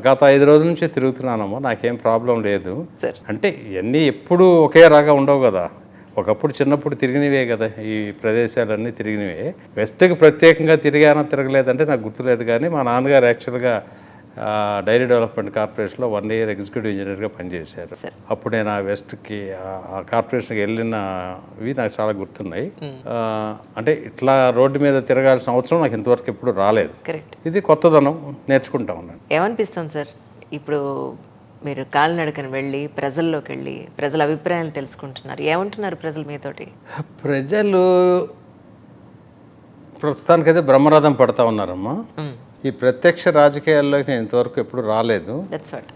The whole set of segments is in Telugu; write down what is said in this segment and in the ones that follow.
గత 5 రోజుల నుంచి తిరుగుతున్నానమ్మా. నాకేం ప్రాబ్లం లేదు. సార్ అంటే ఇవన్నీ ఎప్పుడూ ఒకే రాగా ఉండవు గదా! ఒకప్పుడు చిన్నప్పుడు తిరిగినవే గదా! ఈ ప్రదేశాలన్నీ తిరిగినవే. వెస్ట్‌కి ప్రత్యేకంగా తిరిగానో, తిరగలేదంటే నాకు గుర్తులేదు గానీ, మా నాన్నగారు యాక్చువల్‌గా డైరీ డెవలప్‌మెంట్ కార్పొరేషన్‌లో 1 ఇయర్ ఎగ్జిక్యూటివ్ ఇంజినీర్‌గా పనిచేశారు. సార్. అప్పుడు నేను ఆ వెస్ట్‌కి ఆ కార్పొరేషన్‌కి వెళ్ళినవి నాకు చాలా గుర్తున్నాయి. అంటే ఇట్లా రోడ్డు మీద తిరగాల్సిన అవసరం నాకు ఇంతవరకు ఎప్పుడు రాలేదు. కరెక్ట్. ఇది కొత్తదనం, నేర్చుకుంటా ఉన్నాను. ఏమనిపిస్తుంది సార్ ఇప్పుడు మీరు కాలినడకన వెళ్ళి ప్రజల్లోకి వెళ్ళి ప్రజల అభిప్రాయాలు తెలుసుకుంటున్నారు, ఏమంటున్నారు ప్రజలు మీతోటి? ప్రజలు ప్రస్తుతానికైతే బ్రహ్మరథం పడతా ఉన్నారమ్మా. ఈ ప్రత్యక్ష రాజకీయాల్లోకి నేను ఇంతవరకు ఎప్పుడు రాలేదు. That's what.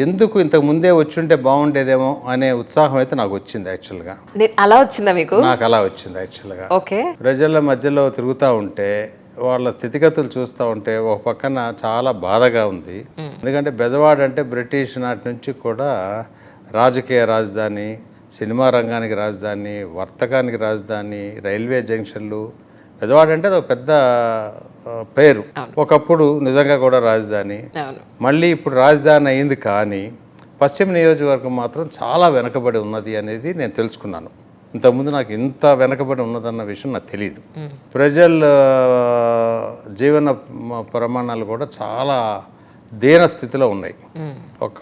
ఎందుకు ఇంతకు ముందే వచ్చుంటే బాగుండేదేమో అనే ఉత్సాహం అయితే నాకు వచ్చింది యాక్చువల్గా. అలా వచ్చిందా మీకు? నాకు అలా వచ్చింది యాక్చువల్గా. ఓకే. ప్రజల మధ్యలో తిరుగుతూ ఉంటే, వాళ్ళ స్థితిగతులు చూస్తూ ఉంటే ఒక పక్కన చాలా బాధగా ఉంది. ఎందుకంటే బెజవాడ అంటే బ్రిటిష్ నాటి నుంచి కూడా రాజకీయ రాజధాని, సినిమా రంగానికి రాజధాని, వర్తకానికి రాజధాని, రైల్వే జంక్షన్లు. బెజవాడ అంటే అది ఒక పెద్ద పేరు. ఒకప్పుడు నిజంగా కూడా రాజధాని. మళ్ళీ ఇప్పుడు రాజధాని అయింది, కానీ పశ్చిమ నియోజకవర్గం మాత్రం చాలా వెనకబడి ఉన్నది అనేది నేను తెలుసుకున్నాను. ఇంతకుముందు నాకు ఇంత వెనకబడి ఉన్నదన్న విషయం నాకు తెలియదు. ప్రజల జీవన ప్రమాణాలు కూడా చాలా దీన స్థితిలో ఉన్నాయి. ఒక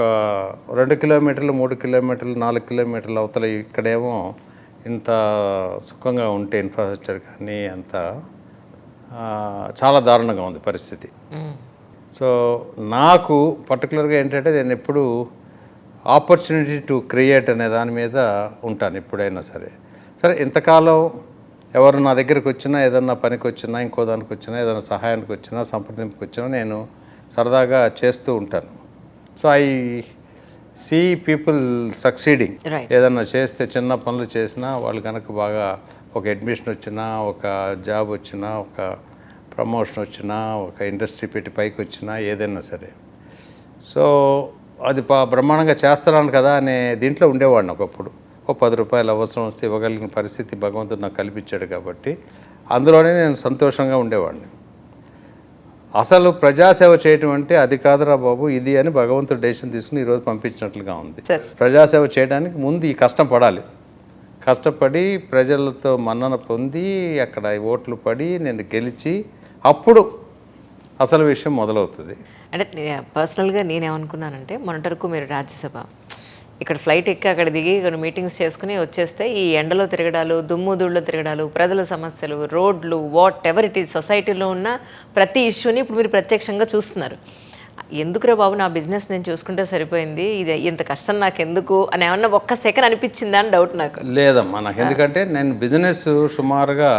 2 కిలోమీటర్లు, 3 కిలోమీటర్లు, 4 కిలోమీటర్లు అవతల ఇక్కడేమో ఇంత సుఖంగా ఉంటే ఇన్ఫ్రాస్ట్రక్చర్ కానీ అంత చాలా దారుణంగా ఉంది పరిస్థితి. సో నాకు పర్టికులర్గా ఏంటంటే నేను ఎప్పుడు ఆపర్చునిటీ టు క్రియేట్ అనే దాని మీద ఉంటాను ఎప్పుడైనా సరే. సరే, ఇంతకాలం ఎవరు నా దగ్గరికి వచ్చినా, ఏదన్నా పనికి వచ్చినా, ఇంకో దానికి వచ్చినా, ఏదైనా సహాయానికి వచ్చినా, సంప్రదింపుకి వచ్చినా నేను సరదాగా చేస్తూ ఉంటాను. So I see people succeeding. ఏదన్నా చేస్తే, చిన్న పనులు చేసినా వాళ్ళు కనుక బాగా ఒక అడ్మిషన్ వచ్చినా, ఒక జాబ్ వచ్చినా, ఒక ప్రమోషన్ వచ్చినా, ఒక ఇండస్ట్రీ పెట్టి పైకి వచ్చినా, ఏదైనా సరే. సో అది బ్రహ్మాండంగా చేస్తున్నాను కదా అనే దీంట్లో ఉండేవాడిని ఒకప్పుడు. ఒక 10 రూపాయలు అవసరం వస్తే ఇవ్వగలిగిన పరిస్థితి భగవంతుడు నాకు కల్పించాడు కాబట్టి అందులోనే నేను సంతోషంగా ఉండేవాడిని. అసలు ప్రజాసేవ చేయటం అంటే అది కాదురా బాబు ఇది అని భగవంతుడు డెసిషన్ తీసుకుని ఈరోజు పంపించినట్లుగా ఉంది. ప్రజాసేవ చేయడానికి ముందు ఈ కష్టం పడాలి. కష్టపడి ప్రజలతో మన్నన పొంది అక్కడ ఓట్లు పడి నేను గెలిచి అప్పుడు అసలు విషయం మొదలవుతుంది. అంటే పర్సనల్గా నేనేమనుకున్నానంటే, మొన్నటి వరకు మీరు రాజ్యసభ ఇక్కడ ఫ్లైట్ ఎక్కి అక్కడ దిగి కొన్ని మీటింగ్స్ చేసుకుని వచ్చేస్తే ఈ ఎండలో తిరగడాలు, దుమ్ము ధూళ్ళలో తిరగడాలు, ప్రజల సమస్యలు, రోడ్లు, వాట్ ఎవర్ ఇట్ ఈస్, సొసైటీలో ఉన్న ప్రతి ఇష్యూని ఇప్పుడు మీరు ప్రత్యక్షంగా చూస్తున్నారు. ఎందుకురా బాబు నా బిజినెస్ నేను చూసుకుంటే సరిపోయింది, ఇది ఇంత కష్టం నాకు ఎందుకు అని ఏమన్నా ఒక్క సెకండ్ అనిపించిందా అని డౌట్ నాకు. లేదమ్మా, నాకు ఎందుకంటే నేను బిజినెస్ సుమారుగా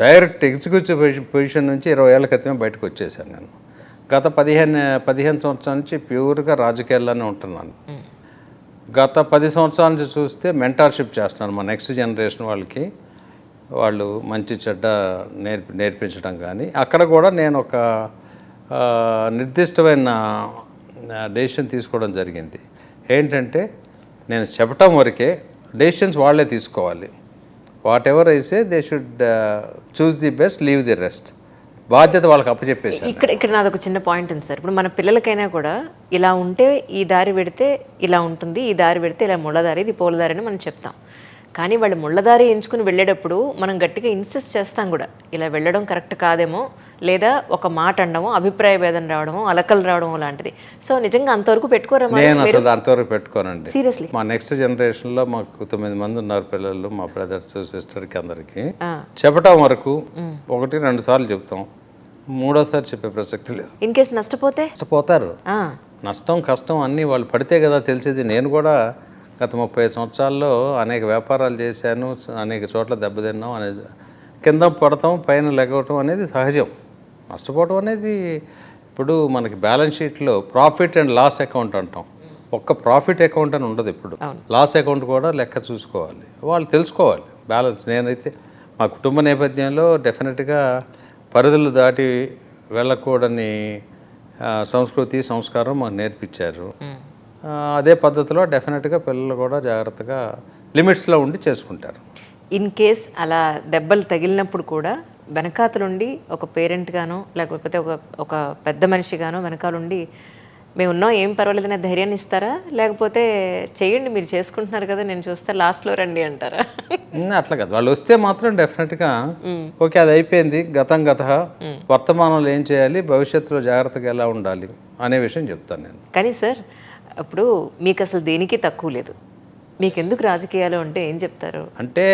డైరెక్ట్ ఎగ్జిక్యూటివ్ పొజిషన్ నుంచి 20 ఏళ్ల క్రితమే బయటకు వచ్చేసాను. నేను గత 15 సంవత్సరాల నుంచి ప్యూర్గా రాజకీయాల్లోనే ఉంటున్నాను. గత 10 సంవత్సరాల నుంచి చూస్తే మెంటార్షిప్ చేస్తున్నాను మా నెక్స్ట్ జనరేషన్ వాళ్ళకి. వాళ్ళు మంచి చెడ్డ నేర్పించడం కానీ, అక్కడ కూడా నేను ఒక నిర్దిష్టమైన డెసిషన్ తీసుకోవడం జరిగింది. ఏంటంటే నేను చెప్పటం వరకే, డెసిషన్స్ వాళ్ళే తీసుకోవాలి. వాట్ ఎవర్ అయితే they should choose the best, leave the rest. బాధ్యత వాళ్ళకి అప్పచెప్పేసి. ఇక్కడ నాది ఒక చిన్న పాయింట్ ఉంది సార్. ఇప్పుడు మన పిల్లలకైనా కూడా ఇలా ఉంటే ఈ దారి పెడితే ఇలా ఉంటుంది, ఈ దారి పెడితే ఇలా ముళ్ళదారి, ఇది పూలదారి అని మనం చెప్తాం. కానీ వాళ్ళు ముళ్ళదారి ఎంచుకుని వెళ్ళేటప్పుడు మనం గట్టిగా ఇన్సిస్ట్ చేస్తాం కూడా, ఇలా వెళ్ళడం కరెక్ట్ కాదేమో, లేదా ఒక మాట అనడమో, అభిప్రాయ భేదం రావడమో, అలకలు రావడమో లాంటిది. సో నిజంగా అంతవరకు పెట్టుకోరా? నేను అసలు అంతవరకు పెట్టుకోనండి. సీరియస్లీ. మా నెక్స్ట్ జనరేషన్లో మాకు 9 మంది ఉన్నారు పిల్లలు, మా బ్రదర్స్ సిస్టర్కి అందరికి. చెప్పటం వరకు 1-2 సార్లు చెప్తాం, 3వసారి చెప్పే ప్రసక్తి లేదు. ఇన్ కేసు నష్టపోతారు. నష్టం కష్టం అన్నీ వాళ్ళు పడితే కదా తెలిసేది. నేను కూడా గత 30 సంవత్సరాల్లో అనేక వ్యాపారాలు చేశాను, అనేక చోట్ల దెబ్బతిన్నాం అనేది. కింద పడతాం, పైన లెగవటం అనేది సహజం. నష్టపోవడం అనేది ఇప్పుడు మనకి బ్యాలెన్స్ షీట్లో ప్రాఫిట్ అండ్ లాస్ అకౌంట్ అంటాం. ఒక్క ప్రాఫిట్ అకౌంట్ అని ఉండదు, ఇప్పుడు లాస్ అకౌంట్ కూడా లెక్క చూసుకోవాలి, వాళ్ళు తెలుసుకోవాలి బ్యాలెన్స్. నేనైతే మా కుటుంబ నేపథ్యంలో డెఫినెట్గా పరిధులు దాటి వెళ్ళకూడని సంస్కృతి సంస్కారం మాకు నేర్పించారు. అదే పద్ధతిలో డెఫినెట్గా పిల్లలు కూడా జాగ్రత్తగా లిమిట్స్లో ఉండి చేసుకుంటారు. ఇన్ కేస్ అలా దెబ్బలు తగిలినప్పుడు కూడా వెనకాతలుండి ఒక పేరెంట్గానో లేకపోతే ఒక పెద్ద మనిషిగానో వెనకాలండి మేము ఉన్నాం ఏం పర్వాలేదనే ధైర్యాన్ని ఇస్తారా, లేకపోతే చెయ్యండి మీరు చేసుకుంటున్నారు కదా నేను చూస్తా లాస్ట్లో రండి అంటారా? అట్లా కాదు, వాళ్ళు వస్తే మాత్రం డెఫినెట్గా ఓకే అది అయిపోయింది, గతం గత, వర్తమానంలో ఏం చేయాలి, భవిష్యత్తులో జాగ్రత్తగా ఎలా ఉండాలి అనే విషయం చెప్తాను నేను. కానీ సార్ అప్పుడు మీకు అసలు దేనికి తక్కువ లేదు, మీకు ఎందుకు రాజకీయాలు అంటే ఏం చెప్తారు? అంటే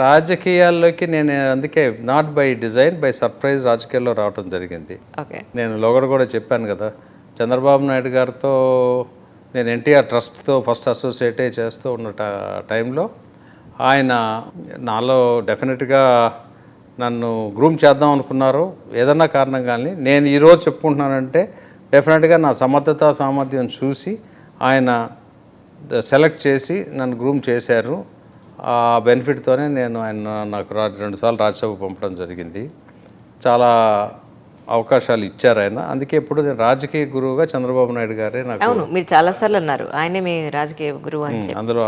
రాజకీయాల్లోకి నేను అందుకే not by design, by surprise రాజకీయాల్లో రావడం జరిగింది. ఓకే. నేను లోగడ కూడా చెప్పాను కదా, చంద్రబాబు నాయుడు గారితో నేను ఎన్టీఆర్ ట్రస్ట్తో ఫస్ట్ అసోసియేట్ చేస్తూ ఉన్న టైంలో ఆయన నాలో డెఫినెట్గా నన్ను గ్రూమ్ చేద్దాం అనుకున్నారు. ఏదన్నా కారణం కానీ నేను ఈరోజు చెప్పుకుంటున్నానంటే డెఫినెట్గా నా సమర్థత సామర్థ్యం చూసి ఆయన సెలెక్ట్ చేసి నన్ను గ్రూమ్ చేశారు. ఆ బెనిఫిట్తోనే నేను నాకు 2 సార్లు రాజ్యసభ పంపడం జరిగింది. చాలా అవకాశాలు ఇచ్చారు ఆయన. అందుకే ఇప్పుడు నేను రాజకీయ గురువుగా చంద్రబాబు నాయుడు గారే నాకు. అవును, మీరు చాలాసార్లు అన్నారు ఆయనే మీ రాజకీయ గురువు అని చెప్పి. అందులో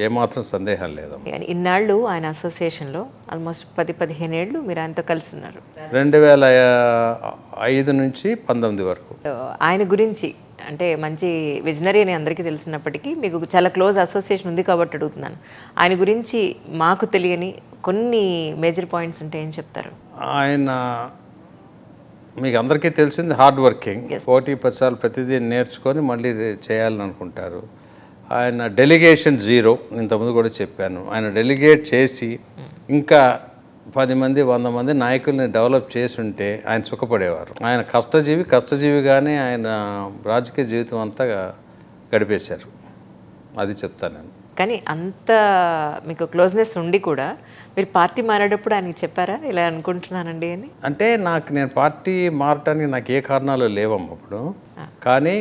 ఏమాత్రం సందేహం లేదు. ఇన్నాళ్ళు ఆయన అసోసియేషన్లో ఆల్మోస్ట్ 10-15 ఏళ్ళు మీరు ఆయనతో కలిసి ఉన్నారు. 2005 నుంచి 19 వరకు. ఆయన గురించి అంటే మంచి విజనరీ అని అందరికీ తెలిసినప్పటికీ మీకు చాలా క్లోజ్ అసోసియేషన్ ఉంది కాబట్టి అడుగుతున్నాను. ఆయన గురించి మాకు తెలియని కొన్ని మేజర్ పాయింట్స్ ఉంటే ఏం చెప్తారు? ఆయన మీకు అందరికీ తెలిసింది హార్డ్ వర్కింగ్, 1-10 సార్లు ప్రతిదీ నేర్చుకొని మళ్ళీ చేయాలని అనుకుంటారు. ఆయన డెలిగేషన్ జీరో, ఇంతకుముందు కూడా చెప్పాను. ఆయన డెలిగేట్ చేసి ఇంకా 10 మంది 100 మంది నాయకుల్ని డెవలప్ చేసి ఉంటే ఆయన సుఖపడేవారు. ఆయన కష్టజీవిగానే ఆయన రాజకీయ జీవితం అంతా గడిపేశారు. అది చెప్తాను నేను. కానీ అంత మీకు క్లోజ్నెస్ ఉండి కూడా మీరు పార్టీ మారేటప్పుడు ఆయనకి చెప్పారా ఇలా అనుకుంటున్నానండి అని? అంటే నేను పార్టీ మారటానికి నాకు ఏ కారణాలు లేవమ్మ అప్పుడు. కానీ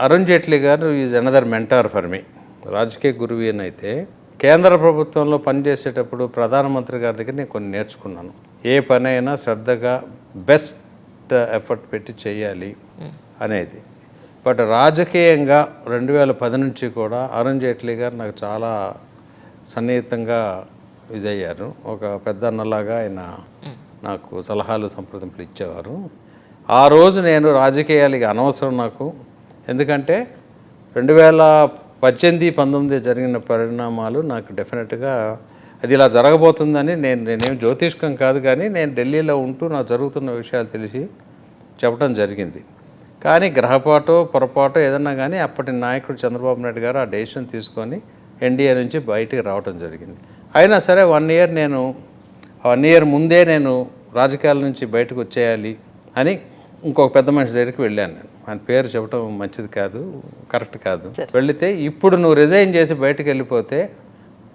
అరుణ్ జైట్లీ గారు is another mentor for me. రాజకీయ గురువు అయితే కేంద్ర ప్రభుత్వంలో పనిచేసేటప్పుడు ప్రధానమంత్రి గారి దగ్గర నేను కొన్ని నేర్చుకున్నాను. ఏ పని అయినా శ్రద్ధగా బెస్ట్ ఎఫర్ట్ పెట్టి చేయాలి అనేది. బట్ రాజకీయంగా 2010 నుంచి కూడా అరుణ్ జైట్లీ గారు నాకు చాలా సన్నిహితంగా ఇదయ్యారు. ఒక పెద్ద అన్నలాగా ఆయన నాకు సలహాలు సంప్రదింపులు ఇచ్చేవారు. ఆ రోజు నేను రాజకీయాలకి అనవసరం నాకు, ఎందుకంటే 2018-19 జరిగిన పరిణామాలు నాకు డెఫినెట్గా అది ఇలా జరగబోతుందని నేనేం జ్యోతిష్కం కాదు, కానీ నేను ఢిల్లీలో ఉంటూ నాకు జరుగుతున్న విషయాలు తెలిసి చెప్పడం జరిగింది. కానీ గ్రహపాటో పొరపాటో ఏదన్నా కానీ అప్పటి నాయకుడు చంద్రబాబు నాయుడు గారు ఆ డెసిషన్ తీసుకొని ఎన్డీఏ నుంచి బయటికి రావడం జరిగింది. అయినా సరే 1 ఇయర్ ముందే నేను రాజకీయాల నుంచి బయటకు వచ్చేయాలి అని ఇంకొక పెద్ద మనిషి దగ్గరికి వెళ్ళాను. నేను ఆయన పేరు చెప్పడం మంచిది కాదు, కరెక్ట్ కాదు. వెళితే ఇప్పుడు నువ్వు రిజైన్ చేసి బయటకు వెళ్ళిపోతే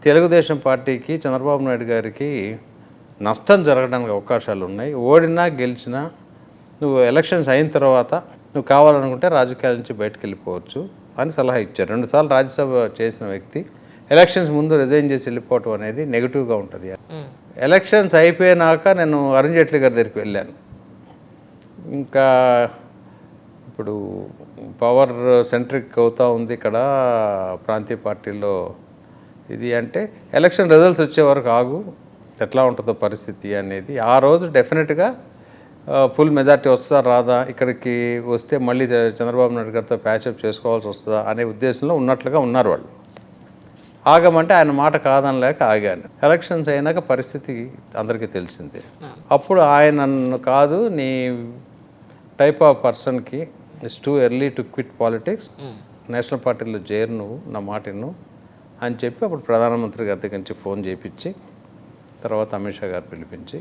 తెలుగుదేశం పార్టీకి చంద్రబాబు నాయుడు గారికి నష్టం జరగడానికి అవకాశాలు ఉన్నాయి. ఓడినా గెలిచినా నువ్వు ఎలక్షన్స్ అయిన తర్వాత నువ్వు కావాలనుకుంటే రాజకీయాల నుంచి బయటకు వెళ్ళిపోవచ్చు అని సలహా ఇచ్చారు. 2 సార్లు రాజ్యసభ చేసిన వ్యక్తి ఎలక్షన్స్ ముందు రిజైన్ చేసి వెళ్ళిపోవటం అనేది నెగిటివ్గా ఉంటుంది. ఎలక్షన్స్ అయిపోయినాక నేను అరుణ్ జైట్లీ గారి దగ్గరికి వెళ్ళాను. ఇంకా ఇప్పుడు పవర్ సెంట్రిక్ అవుతూ ఉంది ఇక్కడ ప్రాంతీయ పార్టీల్లో ఇది, అంటే ఎలక్షన్ రిజల్ట్స్ వచ్చే వరకు ఆగు, ఎట్లా ఉంటుందో పరిస్థితి అనేది. ఆ రోజు డెఫినెట్గా ఫుల్ మెజార్టీ వస్తుందా రాదా, ఇక్కడికి వస్తే మళ్ళీ చంద్రబాబు నాయుడు గారితో ప్యాచప్ చేసుకోవాల్సి వస్తుందా అనే ఉద్దేశంలో ఉన్నట్లుగా ఉన్నారు వాళ్ళు. ఆగమంటే ఆయన మాట కాదనలేక ఆగాను. ఎలక్షన్స్ అయినాక పరిస్థితి అందరికీ తెలిసిందే. అప్పుడు ఆయన నన్ను కాదు, నీ టైప్ ఆఫ్ పర్సన్కి it's too early to quit politics, national పార్టీలో చేరు నువ్వు, నా మాట నువ్వు అని చెప్పి అప్పుడు ప్రధానమంత్రి గారి దగ్గర నుంచి ఫోన్ చేయించి తర్వాత అమిత్ షా గారు పిలిపించి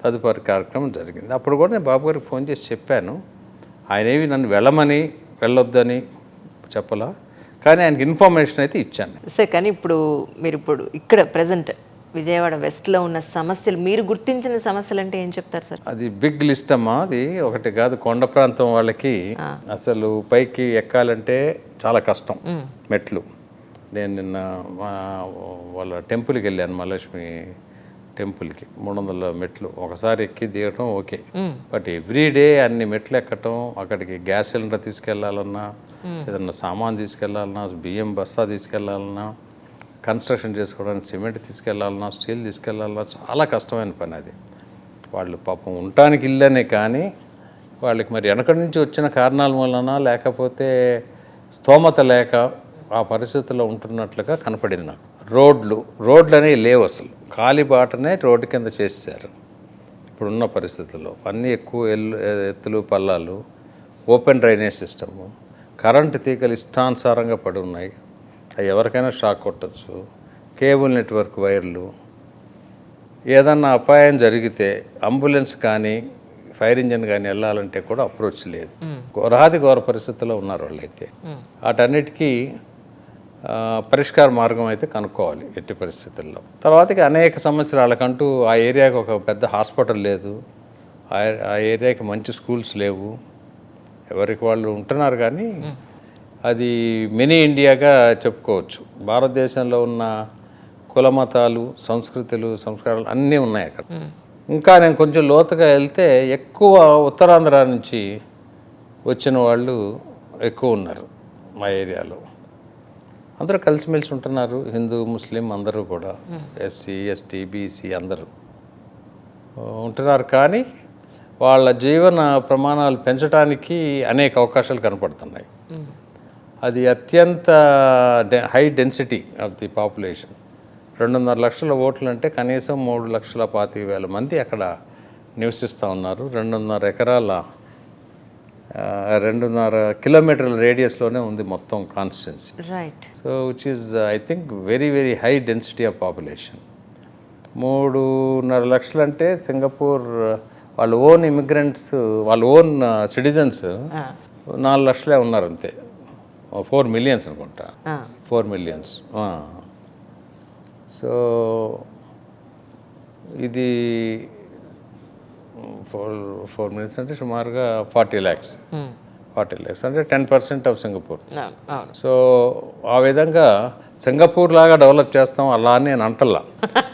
తదుపరి కార్యక్రమం జరిగింది. అప్పుడు కూడా నేను బాబు గారికి ఫోన్ చేసి చెప్పాను. ఆయన ఏవి నన్ను వెళ్ళమని వెళ్ళొద్దని చెప్పలా, కానీ ఆయనకి ఇన్ఫర్మేషన్ అయితే ఇచ్చాను. సార్ కానీ మీరు ఇక్కడ ప్రజెంట్ విజయవాడ వెస్ట్లో ఉన్న సమస్యలు, మీరు గుర్తించిన సమస్యలు అంటే ఏం చెప్తారు సార్? అది బిగ్ లిస్ట్ అమ్మా. అది ఒకటి కాదు, కొండ ప్రాంతం వాళ్ళకి అసలు పైకి ఎక్కాలంటే చాలా కష్టం మెట్లు. నేను నిన్న వాళ్ళ టెంపుల్కి వెళ్ళాను, మహాలక్ష్మి టెంపుల్కి. 300 మెట్లు ఒకసారి ఎక్కి దిగటం ఓకే, బట్ ఎవ్రీడే అన్ని మెట్లు ఎక్కటం, అక్కడికి గ్యాస్ సిలిండర్ తీసుకెళ్లాలన్నా, ఏదన్నా సామాన్ తీసుకెళ్లాలన్నా, బియ్యం బస్తా తీసుకెళ్లాలన్నా, కన్స్ట్రక్షన్ చేసుకోవడానికి సిమెంట్ తీసుకెళ్లాలన్నా, స్టీల్ తీసుకెళ్లాలన్నా చాలా కష్టమైన పని అది. వాళ్ళు పాపం ఉండటానికి ఇల్లనే కానీ వాళ్ళకి మరి వెనకటి నుంచి వచ్చిన కారణాల వలన లేకపోతే స్తోమత లేక ఆ పరిస్థితుల్లో ఉంటున్నట్లుగా కనపడింది నాకు. రోడ్లు అనేవి లేవు, అసలు కాలిబాటనే రోడ్డు కింద చేశారు ఇప్పుడున్న పరిస్థితుల్లో. అన్నీ ఎక్కువ ఎత్తులు పల్లాలు, ఓపెన్ డ్రైనేజ్ సిస్టము, కరెంటు తీగలు ఇష్టానుసారంగా పడి ఉన్నాయి, అవి ఎవరికైనా షాక్ కొట్టచ్చు, కేబుల్ నెట్వర్క్ వైర్లు, ఏదన్నా అపాయం జరిగితే అంబులెన్స్ కానీ ఫైర్ ఇంజిన్ కానీ వెళ్ళాలంటే కూడా అప్రోచ్ లేదు. ఘోర పరిస్థితుల్లో ఉన్నారు వాళ్ళైతే. వాటన్నిటికీ పరిష్కార మార్గం అయితే కనుక్కోవాలి ఎట్టి పరిస్థితుల్లో. తర్వాతకి అనేక సమస్యలు వాళ్ళకంటూ ఆ ఏరియాకి ఒక పెద్ద హాస్పిటల్ లేదు, ఆ ఏరియాకి మంచి స్కూల్స్ లేవు, ఎవరికి వాళ్ళు ఉంటున్నారు. కానీ అది మినీ ఇండియాగా చెప్పుకోవచ్చు. భారతదేశంలో ఉన్న కుల మతాలు, సంస్కృతులు, సంస్కారాలు అన్నీ ఉన్నాయి అక్కడ. ఇంకా నేను కొంచెం లోతుగా వెళ్తే ఎక్కువ ఉత్తరాంధ్ర నుంచి వచ్చిన వాళ్ళు ఎక్కువ ఉన్నారు మా ఏరియాలో. అందరూ కలిసిమెలిసి ఉంటున్నారు, హిందూ ముస్లిం అందరూ కూడా, ఎస్సీ ఎస్టీ బీసీ అందరూ ఉంటున్నారు. కానీ వాళ్ళ జీవన ప్రమాణాలు పెంచడానికి అనేక అవకాశాలు కనపడుతున్నాయి. అది అత్యంత high density of the population. 2.5 లక్షల ఓట్లు అంటే కనీసం 3,25,000 మంది అక్కడ నివసిస్తూ ఉన్నారు. 2.5 కిలోమీటర్ల రేడియస్లోనే ఉంది మొత్తం constituency. Right. So which is I think very high density of population. 3.5 లక్షలు అంటే సింగపూర్ వాళ్ళ ఓన్ ఇమిగ్రెంట్స్, వాళ్ళ ఓన్ సిటిజన్స్ 4 లక్షలే ఉన్నారు అంతే. 4 మిలియన్స్ అనుకుంటా, 4 మిలియన్స్. సో ఇది 4 మిలియన్స్ అంటే సుమారుగా 40 lakhs అంటే 10% ఆఫ్ సింగపూర్. సో ఆ విధంగా సింగపూర్ లాగా డెవలప్ చేస్తాం అలా అని నేను అంటల్లా.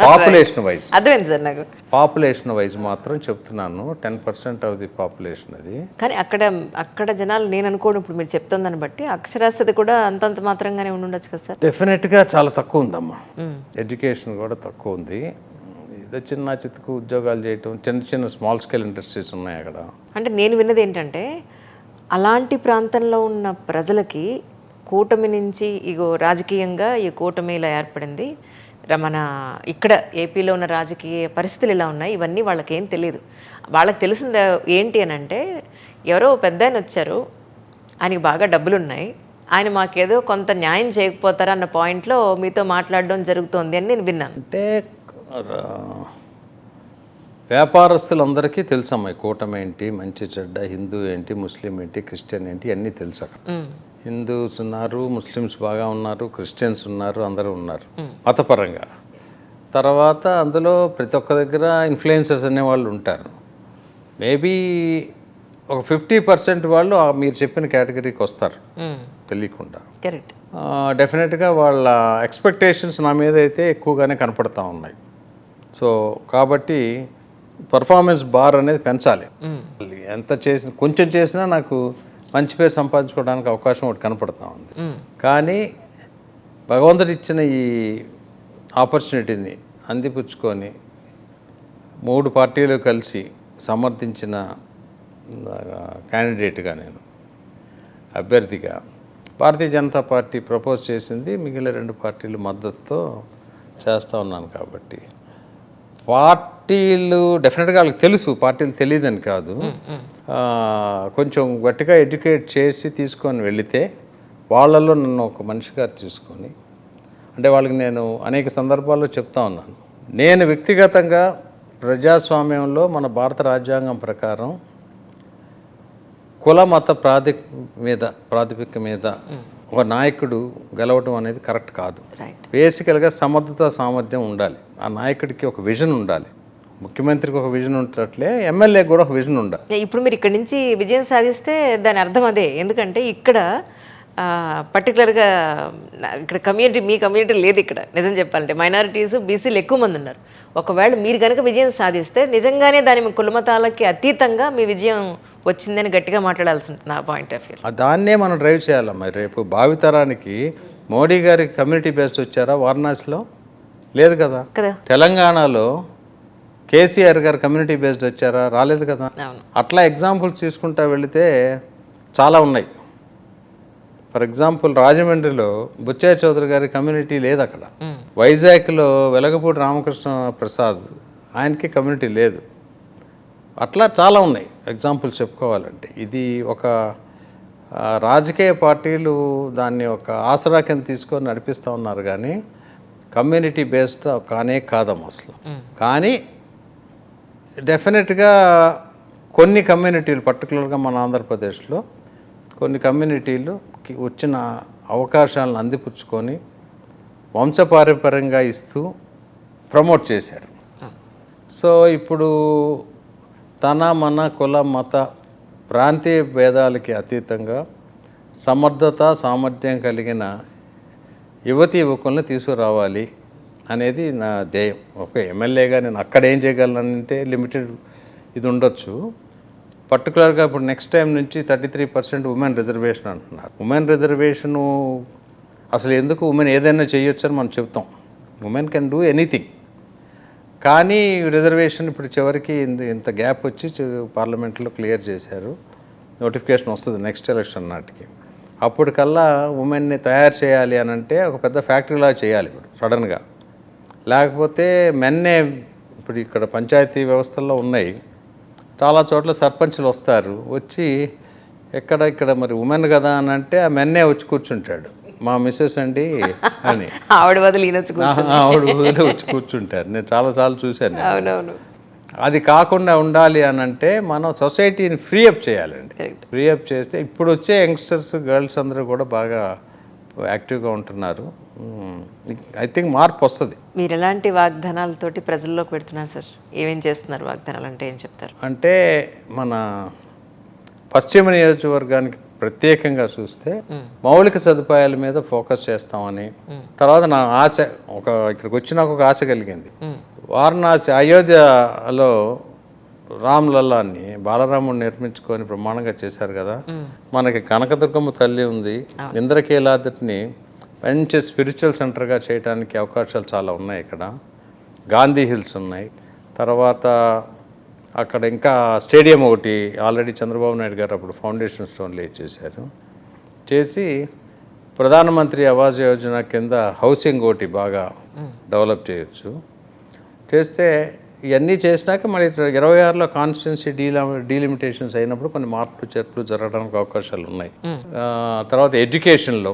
పాపులేషన్ వైజ్ అర్థమైంది సార్ నాకు. పాపులేషన్ వైజ్ మాత్రం చెప్తున్నాను, 10% ఆఫ్ ది పాపులేషన్ అది. కానీ అక్కడ జనాలు నేను అనుకోను, ఇప్పుడు మీరు చెప్తుందని బట్టి అక్షరాస్యత కూడా అంతంత మాత్రంగానే ఉండొచ్చు కదా సార్? డెఫినెట్గా చాలా తక్కువ ఉందమ్మా. ఎడ్యుకేషన్ కూడా తక్కువ ఉంది. ఏదో చిన్న చితుకు ఉద్యోగాలు చేయటం, చిన్న స్మాల్ స్కేల్ ఇండస్ట్రీస్ ఉన్నాయి అక్కడ. అంటే నేను విన్నది ఏంటంటే అలాంటి ప్రాంతంలో ఉన్న ప్రజలకి కూటమి నుంచి ఇగో రాజకీయంగా ఈ కూటమి ఇలా ఏర్పడింది, మన ఇక్కడ ఏపీలో ఉన్న రాజకీయ పరిస్థితులు ఇలా ఉన్నాయి, ఇవన్నీ వాళ్ళకేం తెలియదు. వాళ్ళకి తెలిసింది ఏంటి అని అంటే, ఎవరో పెద్ద ఆయన వచ్చారు, ఆయనకి బాగా డబ్బులు ఉన్నాయి, ఆయన మాకేదో కొంత న్యాయం చేయకపోతారా అన్న పాయింట్లో మీతో మాట్లాడడం జరుగుతోంది అని నేను విన్నాను. అంటే వ్యాపారస్తులందరికీ తెలుసమ్మా ఈ కూటమి ఏంటి, మంచి చెడ్డ, హిందూ ఏంటి, ముస్లిం ఏంటి, క్రిస్టియన్ ఏంటి అన్నీ తెలుసు అక్కడ. హిందూస్ ఉన్నారు, ముస్లిమ్స్ బాగా ఉన్నారు, క్రిస్టియన్స్ ఉన్నారు, అందరూ ఉన్నారు మతపరంగా. తర్వాత అందులో ప్రతి ఒక్క దగ్గర ఇన్ఫ్లుయెన్సర్స్ అనేవాళ్ళు ఉంటారు. మేబీ ఒక 50% వాళ్ళు మీరు చెప్పిన కేటగిరీకి వస్తారు తెలియకుండా. కరెక్ట్. డెఫినెట్గా వాళ్ళ ఎక్స్పెక్టేషన్స్ నా మీద అయితే ఎక్కువగానే కనపడతా ఉన్నాయి. సో కాబట్టి పర్ఫార్మెన్స్ బార్ అనేది పెంచాలి. ఎంత చేసిన కొంచెం చేసినా నాకు మంచి పేరు సంపాదించుకోవడానికి అవకాశం ఒకటి కనపడతా ఉంది. కానీ భగవంతుడు ఇచ్చిన ఈ ఆపర్చునిటీని అందిపుచ్చుకొని 3 పార్టీలు కలిసి సమర్థించిన క్యాండిడేట్గా నేను అభ్యర్థిగా భారతీయ జనతా పార్టీ ప్రపోజ్ చేసింది, మిగిలిన 2 పార్టీలు మద్దతుతో చేస్తూ ఉన్నాను. కాబట్టి పార్టీలు డెఫినెట్గా వాళ్ళకి తెలుసు, పార్టీలు తెలియదని కాదు. కొంచెం గట్టిగా ఎడ్యుకేట్ చేసి తీసుకొని వెళితే వాళ్ళల్లో నన్ను ఒక మనిషిగా తీసుకొని, అంటే వాళ్ళకి నేను అనేక సందర్భాల్లో చెప్తా ఉన్నాను, నేను వ్యక్తిగతంగా ప్రజాస్వామ్యంలో మన భారత రాజ్యాంగం ప్రకారం కుల మత ప్రాతిపదిక మీద ఒక నాయకుడు గెలవడం అనేది కరెక్ట్ కాదు. బేసికల్గా సమర్థత సామర్థ్యం ఉండాలి, ఆ నాయకుడికి ఒక విజన్ ఉండాలి. ముఖ్యమంత్రికి ఒక విజన్ ఉన్నట్లే ఎమ్మెల్యేకి కూడా ఒక విజన్ ఉండాలి. ఇప్పుడు మీరు ఇక్కడ నుంచి విజయం సాధిస్తే దాని అర్థం అదే. ఎందుకంటే ఇక్కడ పర్టికులర్గా ఇక్కడ మీ కమ్యూనిటీ లేదు ఇక్కడ. నిజం చెప్పాలంటే మైనారిటీస్, బీసీలు ఎక్కువ మంది ఉన్నారు. ఒకవేళ మీరు కనుక విజయం సాధిస్తే నిజంగానే దాని కులమతాలకి అతీతంగా మీ విజయం వచ్చిందని గట్టిగా మాట్లాడాల్సి ఉంటుంది నా పాయింట్ ఆఫ్ వ్యూ. దాన్నే మనం డ్రైవ్ చేయాలమ్మా. రేపు భావితరానికి మోడీ గారికి కమ్యూనిటీ బేస్డ్ వచ్చారా వారణాసిలో? లేదు కదా. తెలంగాణలో కేసీఆర్ గారు కమ్యూనిటీ బేస్డ్ వచ్చారా? రాలేదు కదా. అవును. అట్లా ఎగ్జాంపుల్స్ తీసుకుంటా వెళితే చాలా ఉన్నాయి. ఫర్ ఎగ్జాంపుల్ రాజమండ్రిలో బుచ్చయ్య చౌదరి గారి కమ్యూనిటీ లేదు అక్కడ. వైజాగ్లో వెలగపూడి రామకృష్ణ ప్రసాద్ ఆయనకి కమ్యూనిటీ లేదు. అట్లా చాలా ఉన్నాయి ఎగ్జాంపుల్స్ చెప్పుకోవాలంటే. ఇది ఒక రాజకీయ పార్టీలు దాన్ని ఒక ఆసరా కింద తీసుకొని నడిపిస్తూ ఉన్నారు, కానీ కమ్యూనిటీ బేస్డ్ కానే కాదమ్మా అసలు. కానీ డెఫినెట్గా కొన్ని కమ్యూనిటీలు, పర్టికులర్గా మన ఆంధ్రప్రదేశ్లో కొన్ని కమ్యూనిటీలుకి వచ్చిన అవకాశాలను అందిపుచ్చుకొని వంశపారంపర్యంగా ఇస్తూ ప్రమోట్ చేశారు. సో ఇప్పుడు తన మన కుల మత ప్రాంతీయ భేదాలకి అతీతంగా సమర్థత సామర్థ్యం కలిగిన యువతీ యువకులను తీసుకురావాలి అనేది నా ధ్యేయం. ఒక ఎమ్మెల్యేగా నేను అక్కడ ఏం చేయగలనంటే లిమిటెడ్ ఇది ఉండొచ్చు. పర్టికులర్గా ఇప్పుడు నెక్స్ట్ టైం నుంచి 33% ఉమెన్ రిజర్వేషన్ అంటున్నారు. ఉమెన్ రిజర్వేషను అసలు ఎందుకు? ఉమెన్ ఏదైనా చేయొచ్చు అని మనం చెప్తాం. Women can do anything. కానీ రిజర్వేషన్ ఇప్పుడు చివరికి ఇంత గ్యాప్ వచ్చి పార్లమెంట్లో క్లియర్ చేశారు. నోటిఫికేషన్ వస్తుంది నెక్స్ట్ ఎలక్షన్ నాటికి. అప్పటికల్లా ఉమెన్ని తయారు చేయాలి అని అంటే ఒక పెద్ద ఫ్యాక్టరీలా చేయాలి ఇప్పుడు సడన్గా. లేకపోతే మెన్నే ఇప్పుడు ఇక్కడ పంచాయతీ వ్యవస్థల్లో ఉన్నాయి, చాలా చోట్ల సర్పంచ్లు వస్తారు, వచ్చి ఇక్కడ మరి ఉమెన్ కదా అని అంటే ఆ మెన్నే వచ్చి కూర్చుంటాడు, మా మిస్సెస్ అండి అని. ఆవిడ వదిలి ఆవిడ వదిలి వచ్చి కూర్చుంటారు. నేను చాలాసార్లు చూశాను. అవునవును. అది కాకుండా ఉండాలి అని అంటే మనం సొసైటీని ఫ్రీ అప్ చేయాలండి. ఫ్రీ అప్ చేస్తే ఇప్పుడు వచ్చే యంగ్స్టర్స్, గర్ల్స్ అందరూ కూడా బాగా యాక్టివ్గా ఉంటున్నారు. ఐ థింక్ మార్పు వస్తుంది. మీరు ఎలాంటి వాగ్దానాలతోటి ప్రజల్లోకి పెడుతున్నారు సార్? ఏమేం చేస్తున్నారు? వాగ్దానాలు అంటే ఏం చెప్తారు? అంటే మన పశ్చిమ నియోజకవర్గానికి ప్రత్యేకంగా చూస్తే మౌలిక సదుపాయాల మీద ఫోకస్ చేస్తామని. తర్వాత నా ఆశ, ఇక్కడికి వచ్చినాక ఒక ఆశ కలిగింది. వారణాసి అయోధ్యలో రామ్లల్లాని బాలరాముడు నిర్మించుకొని బ్రహ్మాండంగా చేశారు కదా. మనకి కనకదుర్గమ్మ తల్లి ఉంది. ఇంద్రకీలాద్రిని మంచి స్పిరిచువల్ సెంటర్గా చేయడానికి అవకాశాలు చాలా ఉన్నాయి ఇక్కడ. గాంధీ హిల్స్ ఉన్నాయి. తర్వాత అక్కడ ఇంకా స్టేడియం ఒకటి ఆల్రెడీ చంద్రబాబు నాయుడు గారు అప్పుడు ఫౌండేషన్ స్టోన్ లే చేశారు. చేసి ప్రధానమంత్రి ఆవాస్ యోజన కింద హౌసింగ్ ఒకటి బాగా డెవలప్ చేయొచ్చు. చేస్తే ఇవన్నీ చేసినాక మరి 26లో కాన్స్టిట్యున్సీ డీలిమిటేషన్స్ అయినప్పుడు కొన్ని మార్పులు చేర్పులు జరగడానికి అవకాశాలు ఉన్నాయి. తర్వాత ఎడ్యుకేషన్లో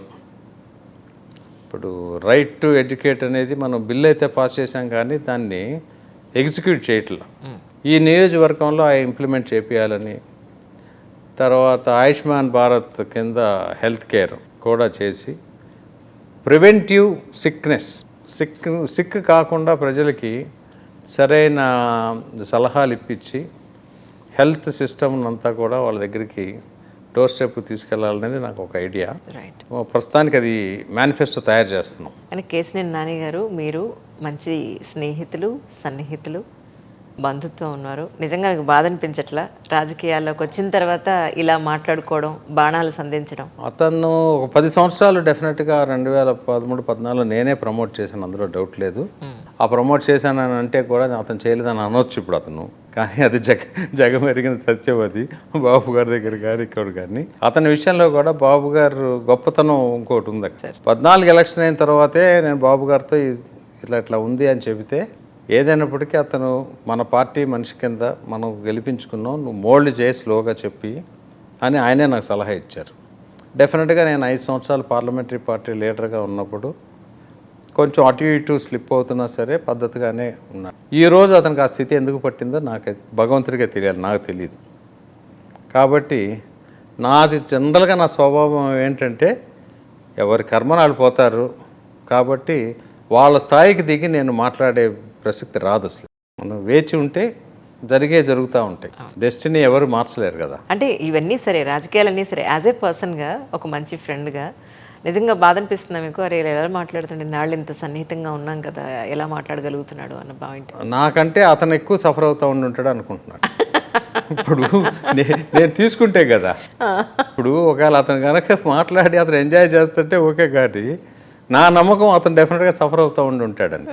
ఇప్పుడు రైట్ టు ఎడ్యుకేట్ అనేది మనం బిల్ అయితే పాస్ చేసాం, కానీ దాన్ని ఎగ్జిక్యూట్ చేయట్లా. ఈ నియోజకవర్గంలో ఇంప్లిమెంట్ చేయాలని. తర్వాత ఆయుష్మాన్ భారత్ కింద హెల్త్ కేర్ కూడా చేసి ప్రివెంటివ్ సిక్ కాకుండా ప్రజలకి సరైన సలహాలు ఇప్పించి హెల్త్ సిస్టమ్ అంతా కూడా వాళ్ళ దగ్గరికి డోర్ స్టెప్ తీసుకెళ్లాలనేది నాకు ఒక ఐడియా. ప్రస్తుతానికి అది మేనిఫెస్టో తయారు చేస్తున్నాం. అని కేశినేని నాని గారు, మీరు మంచి స్నేహితులు, సన్నిహితులు, బంధుత్వం ఉన్నారు. నిజంగా మీకు బాధ అనిపించట్లా రాజకీయాల్లోకి వచ్చిన తర్వాత ఇలా మాట్లాడుకోవడం, బాణాలు సంధించడం? అతను ఒక 10 సంవత్సరాలు డెఫినెట్గా 2013-14 నేనే ప్రమోట్ చేశాను, అందులో డౌట్ లేదు. ఆ ప్రమోట్ చేశానని అంటే కూడా అతను చేయలేదని అనొచ్చు ఇప్పుడు అతను, కానీ అది జగమెరిగిన సత్యం. అది బాబు గారి దగ్గర కానీ ఇక్కడ కానీ అతని విషయంలో కూడా బాబు గారు గొప్పతనం ఇంకోటి ఉంది. 14 ఎలక్షన్ అయిన తర్వాతే నేను బాబు గారితో ఇట్లా ఉంది అని చెబితే, ఏదైనప్పటికీ అతను మన పార్టీ మనిషి కింద మనం గెలిపించుకున్నాం, నువ్వు మోల్డ్ చేయి స్లోగా చెప్పి అని ఆయనే నాకు సలహా ఇచ్చారు. డెఫినెట్గా నేను 5 సంవత్సరాలు పార్లమెంటరీ పార్టీ లీడర్గా ఉన్నప్పుడు కొంచెం అటు ఇటు స్లిప్ అవుతున్నా సరే పద్ధతిగానే ఉన్నాను. ఈరోజు అతనికి ఆ స్థితి ఎందుకు పట్టిందో నాకు భగవంతుడిగా తెలియాలి, నాకు తెలియదు. కాబట్టి నాది జనరల్గా నా స్వభావం ఏంటంటే ఎవరి కర్మను వాళ్ళు పోతారు. కాబట్టి వాళ్ళ స్థాయికి దిగి నేను మాట్లాడే ప్రసక్తి రాదు అసలు. మనం వేచి ఉంటే జరుగుతూ ఉంటాయి. డెస్టినీ ఎవరు మార్చలేరు కదా. అంటే ఇవన్నీ సరే, రాజకీయాలన్నీ సరే, యాజ్ ఏ పర్సన్గా, ఒక మంచి ఫ్రెండ్గా నిజంగా బాధ అనిపిస్తుందా మీకు? అరే ఎలా మాట్లాడుతుండే, నాళ్ళు ఇంత సన్నిహితంగా ఉన్నాం కదా, ఎలా మాట్లాడగలుగుతున్నాడు అన్న పాయింట్? నాకంటే అతను ఎక్కువ సఫర్ అవుతూ ఉంటాడు అనుకుంటున్నాడు. ఇప్పుడు నేను తీసుకుంటే కదా, ఇప్పుడు ఒకవేళ అతను కనుక మాట్లాడి అతను ఎంజాయ్ చేస్తుంటే ఓకే, కానీ నా నమ్మకం అతను డెఫినెట్గా సఫర్ అవుతూ ఉంటాడని.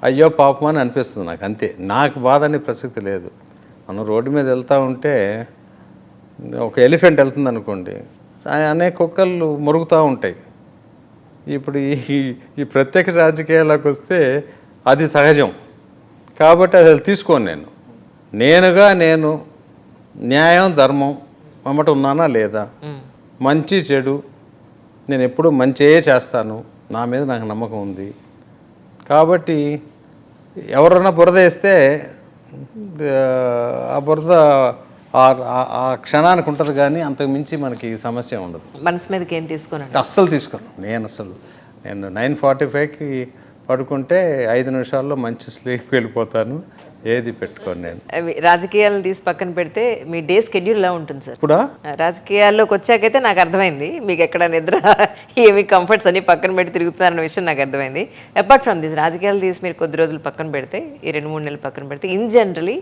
అయ్యో పాపం అని అనిపిస్తుంది నాకు, అంతే. నాకు బాధ అనే ప్రసక్తి లేదు. మనం రోడ్డు మీద వెళ్తూ ఉంటే ఒక ఎలిఫెంట్ వెళ్తుంది అనుకోండి, అనేక కుక్కలు మురుగుతూ ఉంటాయి. ఇప్పుడు ఈ ప్రత్యేక రాజకీయాలకు వస్తే అది సహజం కాబట్టి అది తీసుకోను నేను న్యాయం ధర్మం వెంబట ఉన్నానా లేదా, మంచి చెడు నేను ఎప్పుడు మంచియే చేస్తాను, నా మీద నాకు నమ్మకం ఉంది. కాబట్టి ఎవరన్నా బురద వేస్తే ఆ బురద ఆ క్షణానికి ఉంటుంది, కానీ అంతకు మించి మనకి సమస్య ఉండదు. మనసు మీదకి ఏం తీసుకోనండి? అస్సలు తీసుకోను నేను 9:45కి పడుకుంటే 5 నిమిషాల్లో మంచి స్లీప్ వెళ్ళిపోతాను. ఏది పెట్టుకోను నేను. రాజకీయాలను తీసి పక్కన పెడితే మీ డే స్కెడ్యూల్ ఎలా ఉంటుంది సార్? ఇప్పుడా రాజకీయాల్లోకి వచ్చాకైతే నాకు అర్థమైంది మీకు ఎక్కడ నిద్ర ఏమి కంఫర్ట్స్ అన్ని పక్కన పెట్టి తిరుగుతున్నారన్న విషయం నాకు అర్థమైంది. అపార్ట్ ఫ్రమ్ దిస్, రాజకీయాలు తీసి మీరు కొద్ది రోజులు పక్కన పెడితే, ఈ 2-3 నెలలు పక్కన పెడితే, ఇన్ జనరలీ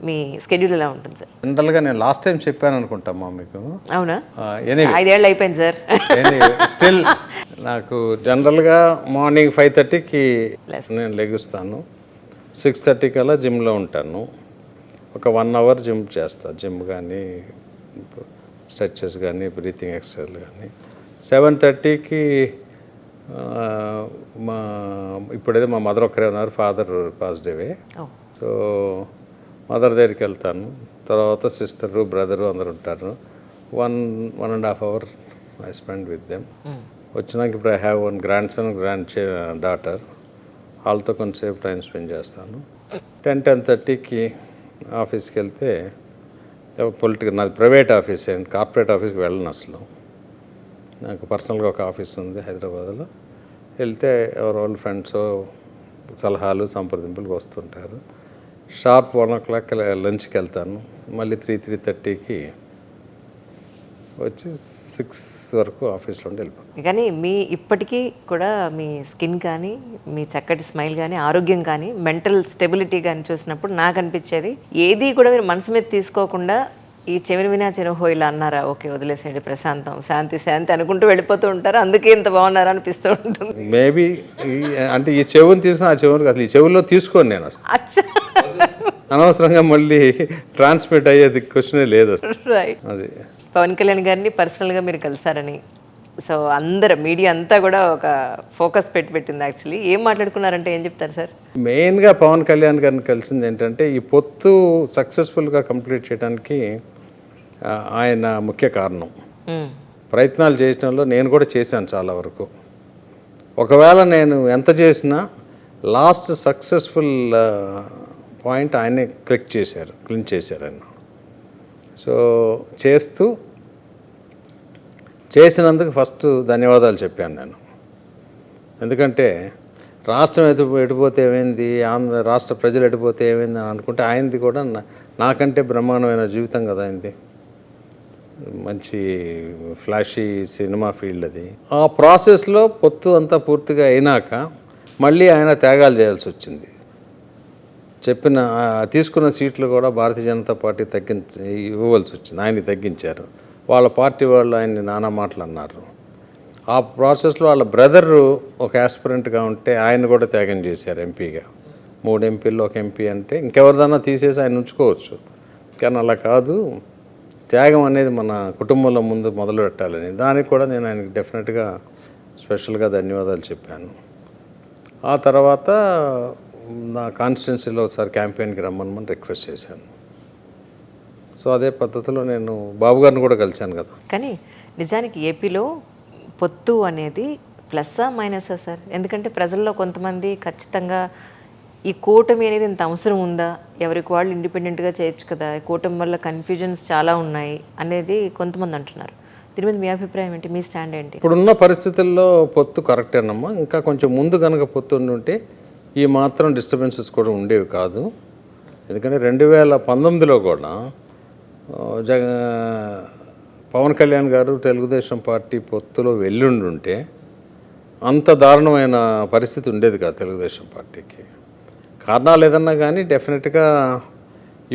మీ స్కెడ్యూల్ ఎలా ఉంటుంది సార్? జనరల్గా నేను లాస్ట్ టైం చెప్పాను అనుకుంటామా మీకు? అవునా? 5 ఏళ్ళు అయిపోయింది సార్. స్టిల్ నాకు జనరల్గా మార్నింగ్ 5:30కి నేను లెగుస్తాను. 6:30 కల్లా జిమ్లో ఉంటాను. ఒక 1 అవర్ జిమ్ చేస్తాను. జిమ్ కానీ స్ట్రెచెస్ కానీ బ్రీతింగ్ ఎక్సర్సైజ్ కానీ. 7:30కి ఇప్పుడైతే మా మదర్ ఒక్కరే ఉన్నారు, ఫాదర్ పాజిటివే. సో మదర్ దగ్గరికి వెళ్తాను. తర్వాత సిస్టరు బ్రదరు అందరు ఉంటారు. 1.5 hour I spend with them. వచ్చినాక ఇప్పుడు I have 1 grandson, daughter. వాళ్ళతో కొంచెంసేపు టైం స్పెండ్ చేస్తాను. 10-10:30కి ఆఫీస్కి వెళ్తే, పొలిటికల్, నాది ప్రైవేట్ ఆఫీస్ అండ్ కార్పొరేట్ ఆఫీస్కి వెళ్ళను అసలు. నాకు పర్సనల్గా ఒక ఆఫీస్ ఉంది హైదరాబాద్లో. వెళ్తే ఎవరో వాళ్ళ ఫ్రెండ్స్ సలహాలు సంప్రదింపులకు వస్తుంటారు. షార్ప్ 1 o'clock లంచ్కి వెళ్తాను. మళ్ళీ 3-3:30కి వచ్చి 6 వరకు ఆఫీస్లో ఉండి వెళ్ళిపోతాను. కానీ మీ ఇప్పటికీ కూడా మీ స్కిన్ కానీ, మీ చక్కటి స్మైల్ కానీ, ఆరోగ్యం కానీ, మెంటల్ స్టెబిలిటీ కానీ చూసినప్పుడు నాకు అనిపించేది, ఏది కూడా మీరు మనసు మీద తీసుకోకుండా ఈ చెవిని వినా చెనుహో ఇలా అన్నారా, ఓకే వదిలేసేయండి, ప్రశాంతం, శాంతి శాంతి అనుకుంటూ వెళ్ళిపోతూ ఉంటారు. అందుకే ఇంత బాగున్నారా అనిపిస్తూ ఉంటుంది. మేబీ అంటే ఈ చెవుని తీసుకుని ఆ చెవుని అసలు ఈ చెవుల్లో తీసుకోను నేను అసలు. అచ్చా, అనవసరంగా మళ్ళీ ట్రాన్స్మిట్ అయ్యేది క్వశ్చనే లేదు అసలు. రైట్. అది పవన్ కళ్యాణ్ గారిని పర్సనల్గా మీరు కలిసారని, సో అందరు మీడియా అంతా కూడా ఒక ఫోకస్ పెట్టింది. యాక్చువల్లీ ఏం మాట్లాడుకున్నారంటే ఏం చెప్తారు సార్? మెయిన్గా పవన్ కళ్యాణ్ గారిని కలిసింది ఏంటంటే, ఈ పొత్తు సక్సెస్ఫుల్గా కంప్లీట్ చేయడానికి ఆయన ముఖ్య కారణం. ప్రయత్నాలు చేయడంలో నేను కూడా చేశాను చాలా వరకు. ఒకవేళ నేను ఎంత చేసినా లాస్ట్ సక్సెస్ఫుల్ పాయింట్ ఆయనే క్లిక్ చేశారు ఆయన. సో చేసినందుకు ఫస్ట్ ధన్యవాదాలు చెప్పాను నేను. ఎందుకంటే రాష్ట్రం ఎడిపోతే ఏమైంది, రాష్ట్ర ప్రజలు ఎడిపోతే ఏమైంది అని అనుకుంటే, ఆయనది కూడా నాకంటే బ్రహ్మాండమైన జీవితం కదా ఆయనది. మంచి ఫ్లాషీ సినిమా ఫీల్డ్ అది. ఆ ప్రాసెస్లో పొత్తు అంతా పూర్తిగా అయినాక మళ్ళీ ఆయన త్యాగాలు చేయాల్సి వచ్చింది. తీసుకున్న సీట్లు కూడా భారతీయ జనతా పార్టీ ఇవ్వవలసి వచ్చింది. ఆయన్ని తగ్గించారు. వాళ్ళ పార్టీ వాళ్ళు ఆయన్ని నానా మాటలు అన్నారు. ఆ ప్రాసెస్లో వాళ్ళ బ్రదరు ఒక యాస్పిరెంట్గా ఉంటే ఆయన కూడా త్యాగం చేశారు ఎంపీగా. 3 ఎంపీల్లో 1 ఎంపీ అంటే ఇంకెవరిదన్నా తీసేసి ఆయన ఉంచుకోవచ్చు, కానీ అలా కాదు. త్యాగం అనేది మన కుటుంబంలో ముందు మొదలు పెట్టాలని, దానికి కూడా నేను ఆయనకి డెఫినెట్గా స్పెషల్గా ధన్యవాదాలు చెప్పాను. ఆ తర్వాత నా కాన్స్టిట్యున్సీలో ఒకసారి క్యాంపెయిన్కి రమ్మని రిక్వెస్ట్ చేశాను. సో అదే పద్ధతిలో నేను బాబు గారిని కూడా కలిశాను కదా. కానీ నిజానికి ఏపీలో పొత్తు అనేది ప్లస్సా మైనసా సార్? ఎందుకంటే ప్రజల్లో కొంతమంది ఖచ్చితంగా ఈ కూటమి అనేది ఇంత అవసరం ఉందా, ఎవరికి వాళ్ళు ఇండిపెండెంట్గా చేయొచ్చు కదా, కూటమి వల్ల కన్ఫ్యూజన్స్ చాలా ఉన్నాయి అనేది కొంతమంది అంటున్నారు. దీని మీద మీ అభిప్రాయం ఏంటి, మీ స్టాండ్ ఏంటి? ఇప్పుడున్న పరిస్థితుల్లో పొత్తు కరెక్టేనమ్మా. ఇంకా కొంచెం ముందు కనుక పొత్తు ఉంటే ఈ మాత్రం డిస్టర్బెన్సెస్ కూడా ఉండేవి కాదు. ఎందుకంటే 2019లో కూడా పవన్ కళ్యాణ్ గారు తెలుగుదేశం పార్టీ పొత్తులో వెళ్ళుండుంటే అంత దారుణమైన పరిస్థితి ఉండేది కాదు తెలుగుదేశం పార్టీకి. కారణాలు ఏదన్నా కానీ డెఫినెట్గా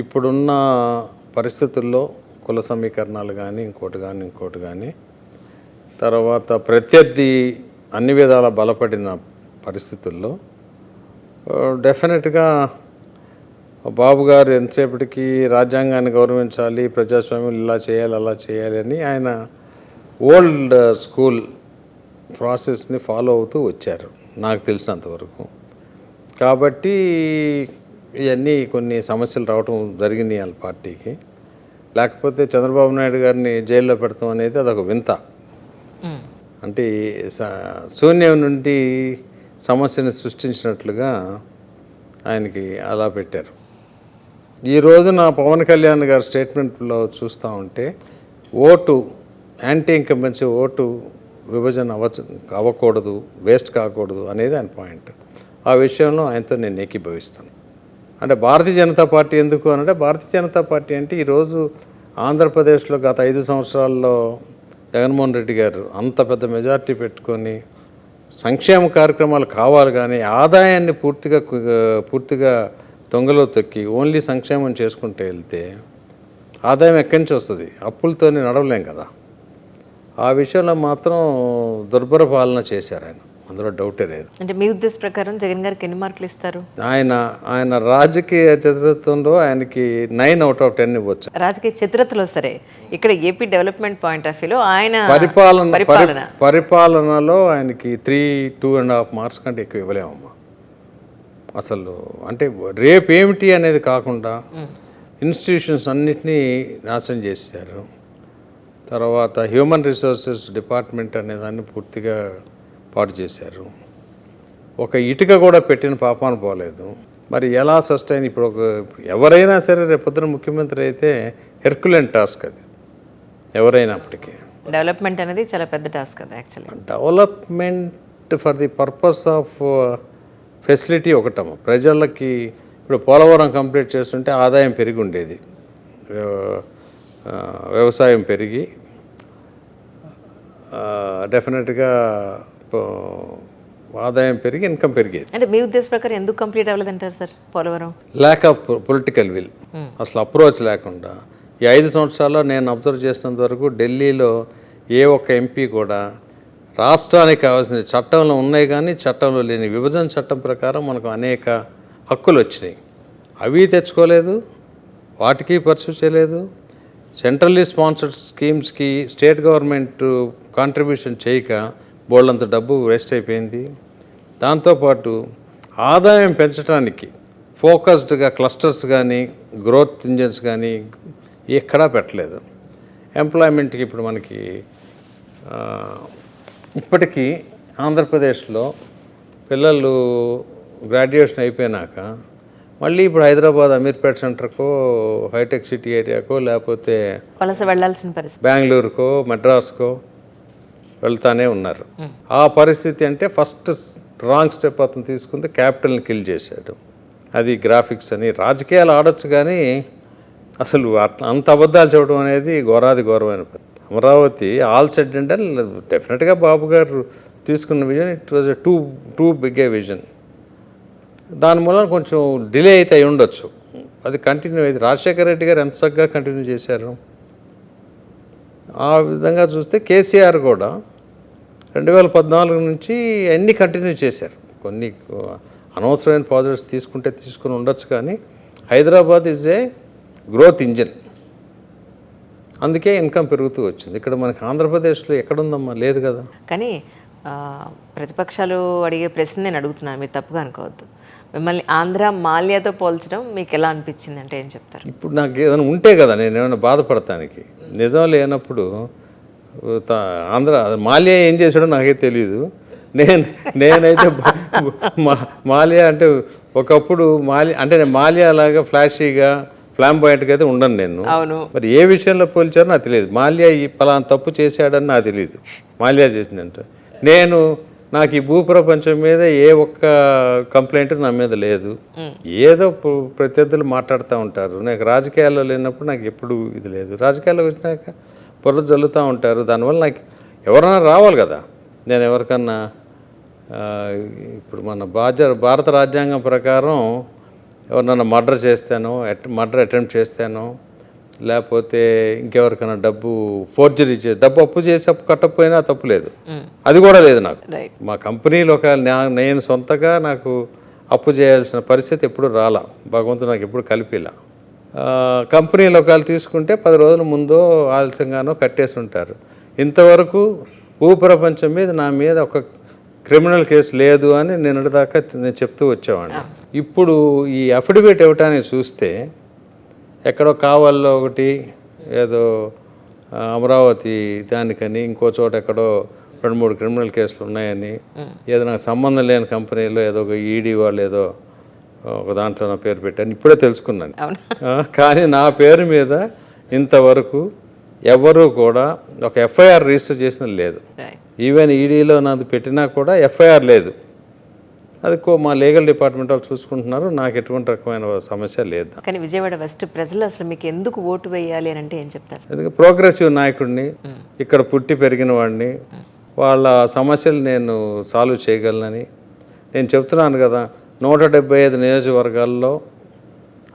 ఇప్పుడున్న పరిస్థితుల్లో కుల సమీకరణాలు కానీ ఇంకోటి కానీ తర్వాత ప్రత్యర్థి అన్ని విధాలా బలపడిన పరిస్థితుల్లో డెఫినెట్గా బాబు గారు ఎంతసేపటికి రాజ్యాంగాన్ని గౌరవించాలి, ప్రజాస్వామ్యం ఇలా చేయాలి అలా చేయాలి అని ఆయన ఓల్డ్ స్కూల్ ప్రాసెస్ని ఫాలో అవుతూ వచ్చారు నాకు తెలిసినంతవరకు. కాబట్టి ఇవన్నీ కొన్ని సమస్యలు రావటం జరిగింది వాళ్ళ పార్టీకి. లేకపోతే చంద్రబాబు నాయుడు గారిని జైల్లో పెడతాం అనేది అదొక వింత. అంటే శూన్యం నుండి సమస్యను సృష్టించినట్లుగా ఆయనకి అలా పెట్టారు. ఈ రోజున పవన్ కళ్యాణ్ గారి స్టేట్మెంట్లో చూస్తూ ఉంటే ఓటు యాంటీ ఇన్కంబెన్సీ ఓటు విభజన అవ్వకూడదు, వేస్ట్ కాకూడదు అనేది ఆయన పాయింట్. ఆ విషయంలో ఆయనతో నేను ఏకీభవిస్తాను. అంటే భారతీయ జనతా పార్టీ ఎందుకు అనంటే, భారతీయ జనతా పార్టీ అంటే ఈరోజు ఆంధ్రప్రదేశ్లో గత 5 సంవత్సరాల్లో జగన్మోహన్ రెడ్డి గారు అంత పెద్ద మెజార్టీ పెట్టుకొని సంక్షేమ కార్యక్రమాలు కావాలి కానీ ఆదాయాన్ని పూర్తిగా దొంగలో తొక్కి ఓన్లీ సంక్షేమం చేసుకుంటూ వెళ్తే ఆదాయం ఎక్కడి నుంచి వస్తుంది? అప్పులతోనే నడవలేం కదా. ఆ విషయంలో మాత్రం దుర్భర పాలన చేశారు ఆయన, అందులో డౌటే లేదు. అంటే మీ ఉద్దేశ ప్రకారం జగన్ గారికి ఎన్ని మార్కులు ఇస్తారు? ఆయన రాజకీయ చతురత్వంలో ఆయనకి 9/10 ఇవ్వచ్చు. రాజకీయ చతురతలో సరే, ఇక్కడ ఏపీ డెవలప్మెంట్ పాయింట్ ఆఫ్ వ్యూలో ఆయన పరిపాలనలో ఆయనకి 2.5 మార్క్స్ కంటే ఎక్కువ ఇవ్వలేమమ్మా అసలు. అంటే రేపు ఏమిటి అనేది కాకుండా ఇన్స్టిట్యూషన్స్ అన్నిటినీ నాశనం చేశారు. తర్వాత హ్యూమన్ రిసోర్సెస్ డిపార్ట్మెంట్ అనే దాన్ని పూర్తిగా పాటు చేశారు. ఒక ఇటుక కూడా పెట్టిన పాపాన పోలేదు. మరి ఎలా సస్టైన్? ఇప్పుడు ఎవరైనా సరే రేపొద్దున ముఖ్యమంత్రి అయితే హెర్కులెన్ టాస్క్ అది ఎవరైనప్పటికీ. డెవలప్మెంట్ అనేది చాలా పెద్ద టాస్క్ అది actually. Development for the purpose of facility ఒకటమ్మ. ప్రజలకి ఇప్పుడు పోలవరం కంప్లీట్ చేస్తుంటే ఆదాయం పెరిగి ఉండేది, వ్యవసాయం పెరిగి డెఫినెట్గా ఆదాయం పెరిగి ఇన్కమ్ పెరిగేది. అంటే మీ ఉద్దేశ ప్రకారం ఎందుకు కంప్లీట్ అవ్వలేదంటారు sir Polavaram? Lack of political will, అసలు అప్రోచ్ లేకుండా. ఈ 5 సంవత్సరాల్లో నేను అబ్జర్వ్ చేసినంత వరకు ఢిల్లీలో ఏ ఒక్క ఎంపీ కూడా రాష్ట్రానికి కావాల్సిన చట్టంలో ఉన్నాయి కానీ చట్టంలో లేని విభజన చట్టం ప్రకారం మనకు అనేక హక్కులు వచ్చినాయి, అవి తెచ్చుకోలేదు, వాటికి పర్సూ చేయలేదు. సెంట్రల్లీ స్పాన్సర్డ్ స్కీమ్స్కి స్టేట్ గవర్నమెంట్ కాంట్రిబ్యూషన్ చేయక బోల్డంత డబ్బు వేస్ట్ అయిపోయింది. దాంతోపాటు ఆదాయం పెంచడానికి ఫోకస్డ్గా క్లస్టర్స్ కానీ గ్రోత్ ఇంజన్స్ కానీ ఎక్కడా పెట్టలేదు. ఎంప్లాయ్మెంట్కి ఇప్పుడు మనకి ఇప్పటికీ ఆంధ్రప్రదేశ్లో పిల్లలు గ్రాడ్యుయేషన్ అయిపోయినాక మళ్ళీ ఇప్పుడు హైదరాబాద్ అమీర్పేట్ సెంటర్కో హైటెక్ సిటీ ఏరియాకో లేకపోతే వలస వెళ్ళాల్సిన పరిస్థితి, బెంగళూరుకో మద్రాస్కో వెళ్తానే ఉన్నారు. ఆ పరిస్థితి అంటే ఫస్ట్ రాంగ్ స్టెప్ అతను తీసుకుంది, క్యాపిటల్ని కిల్ చేశాడు. అది గ్రాఫిక్స్ అని రాజకీయాలు ఆడొచ్చు కానీ అసలు అంత అబద్ధాలు చెప్పడం అనేది ఘోరమైన పని. అమరావతి ఆల్ సెడ్ అంటే డెఫినెట్గా బాబు గారు తీసుకున్న vision it was too big a vision. దాని మూలన కొంచెం డిలే అయితే అయి ఉండొచ్చు, అది కంటిన్యూ అయింది. రాజశేఖర రెడ్డి గారు ఎంత చక్కగా కంటిన్యూ చేశారు. ఆ విధంగా చూస్తే కేసీఆర్ కూడా 2014 నుంచి అన్నీ కంటిన్యూ చేశారు. కొన్ని అనవసరమైన ప్రాజెక్ట్స్ తీసుకుని ఉండొచ్చు కానీ Hyderabad is a growth engine, అందుకే ఇన్కమ్ పెరుగుతూ వచ్చింది. ఇక్కడ మనకి ఆంధ్రప్రదేశ్లో ఎక్కడుందమ్మా? లేదు కదా. కానీ ప్రతిపక్షాలు అడిగే ప్రశ్న నేను అడుగుతున్నాను, మీరు తప్పుగా అనుకోవద్దు. మిమ్మల్ని ఆంధ్ర మాల్యాతో పోల్చడం మీకు ఎలా అనిపించింది అంటే ఏం చెప్తారు? ఇప్పుడు నాకు ఏదైనా ఉంటే కదా నేను ఏమైనా బాధపడటానికి. నిజం లేనప్పుడు ఆంధ్ర మాల్యా ఏం చేశాడో నాకే తెలియదు. నేనైతే మాల్యా అంటే ఒకప్పుడు నేను మాల్యా లాగా ఫ్లాషీగా ఫ్లాంబాయింట్గా అయితే ఉండను నేను. మరి ఏ విషయంలో పోల్చారో నాకు తెలియదు. మాల్యా ఈ పలానా తప్పు చేశాడని నాకు తెలియదు. మాల్యా చేసిందంటే నాకు ఈ భూప్రపంచం మీద ఏ ఒక్క కంప్లైంట్ నా మీద లేదు. ఏదో ప్రత్యర్థులు మాట్లాడుతూ ఉంటారు. నాకు రాజకీయాల్లో లేనప్పుడు నాకు ఎప్పుడు ఇది లేదు. రాజకీయాల్లో వచ్చినాక పొర జల్లుతూ ఉంటారు. దానివల్ల నాకు ఎవరైనా రావాలి కదా. నేను ఎవరికన్నా ఇప్పుడు మన భారత రాజ్యాంగం ప్రకారం ఎవరినన్నా మర్డర్ చేస్తానో, మర్డర్ అటెంప్ట్ చేస్తానో, లేకపోతే ఇంకెవరికైనా డబ్బు ఫోర్జరీ చేసి డబ్బు అప్పు చేసి అప్పు కట్టకపోయినా తప్పు లేదు, అది కూడా లేదు నాకు. రైట్. మా కంపెనీలో ఒక నేను సొంతగా నాకు అప్పు చేయాల్సిన పరిస్థితి ఎప్పుడు రాలా, భగవంతుడు నాకు ఎప్పుడు కలిపిలా. కంపెనీలో ఒకవేళ తీసుకుంటే 10 రోజుల ముందో ఆలస్యంగానో కట్టేసి ఉంటారు. ఇంతవరకు భూప్రపంచం మీద నా మీద ఒక క్రిమినల్ కేసు లేదు అని నిన్నటిదాకా నేను చెప్తూ వచ్చేవాడిని. ఇప్పుడు ఈ అఫిడవిట్ ఇవ్వటానికి చూస్తే ఎక్కడో కావాల్లో ఒకటి ఏదో అమరావతి దానికని, ఇంకో చోట ఎక్కడో 2-3 క్రిమినల్ కేసులు ఉన్నాయని, ఏదో నాకు సంబంధం లేని కంపెనీలో ఏదో ఒక ఈడీ వాళ్ళు ఏదో ఒక దాంట్లో నా పేరు పెట్టాను, ఇప్పుడే తెలుసుకున్నాను. కానీ నా పేరు మీద ఇంతవరకు ఎవరు కూడా ఒక ఎఫ్ఐఆర్ రిజిస్టర్ చేసిన లేదు. ఈవెన్ ఈడీలో నాది పెట్టినా కూడా ఎఫ్ఐఆర్ లేదు. అది మా లీగల్ డిపార్ట్మెంట్ వాళ్ళు చూసుకుంటున్నారు, నాకు ఎటువంటి రకమైన సమస్య లేదు. కానీ విజయవాడ వెస్ట్ ప్రజలు అసలు మీకు ఎందుకు ఓటు వేయాలి అని అంటే ఏం చెప్తారు? ఎందుకంటే ప్రోగ్రెసివ్ నాయకుడిని, ఇక్కడ పుట్టి పెరిగిన వాడిని, వాళ్ళ సమస్యలు నేను సాల్వ్ చేయగలనని నేను చెప్తున్నాను కదా. 175 నియోజకవర్గాల్లో,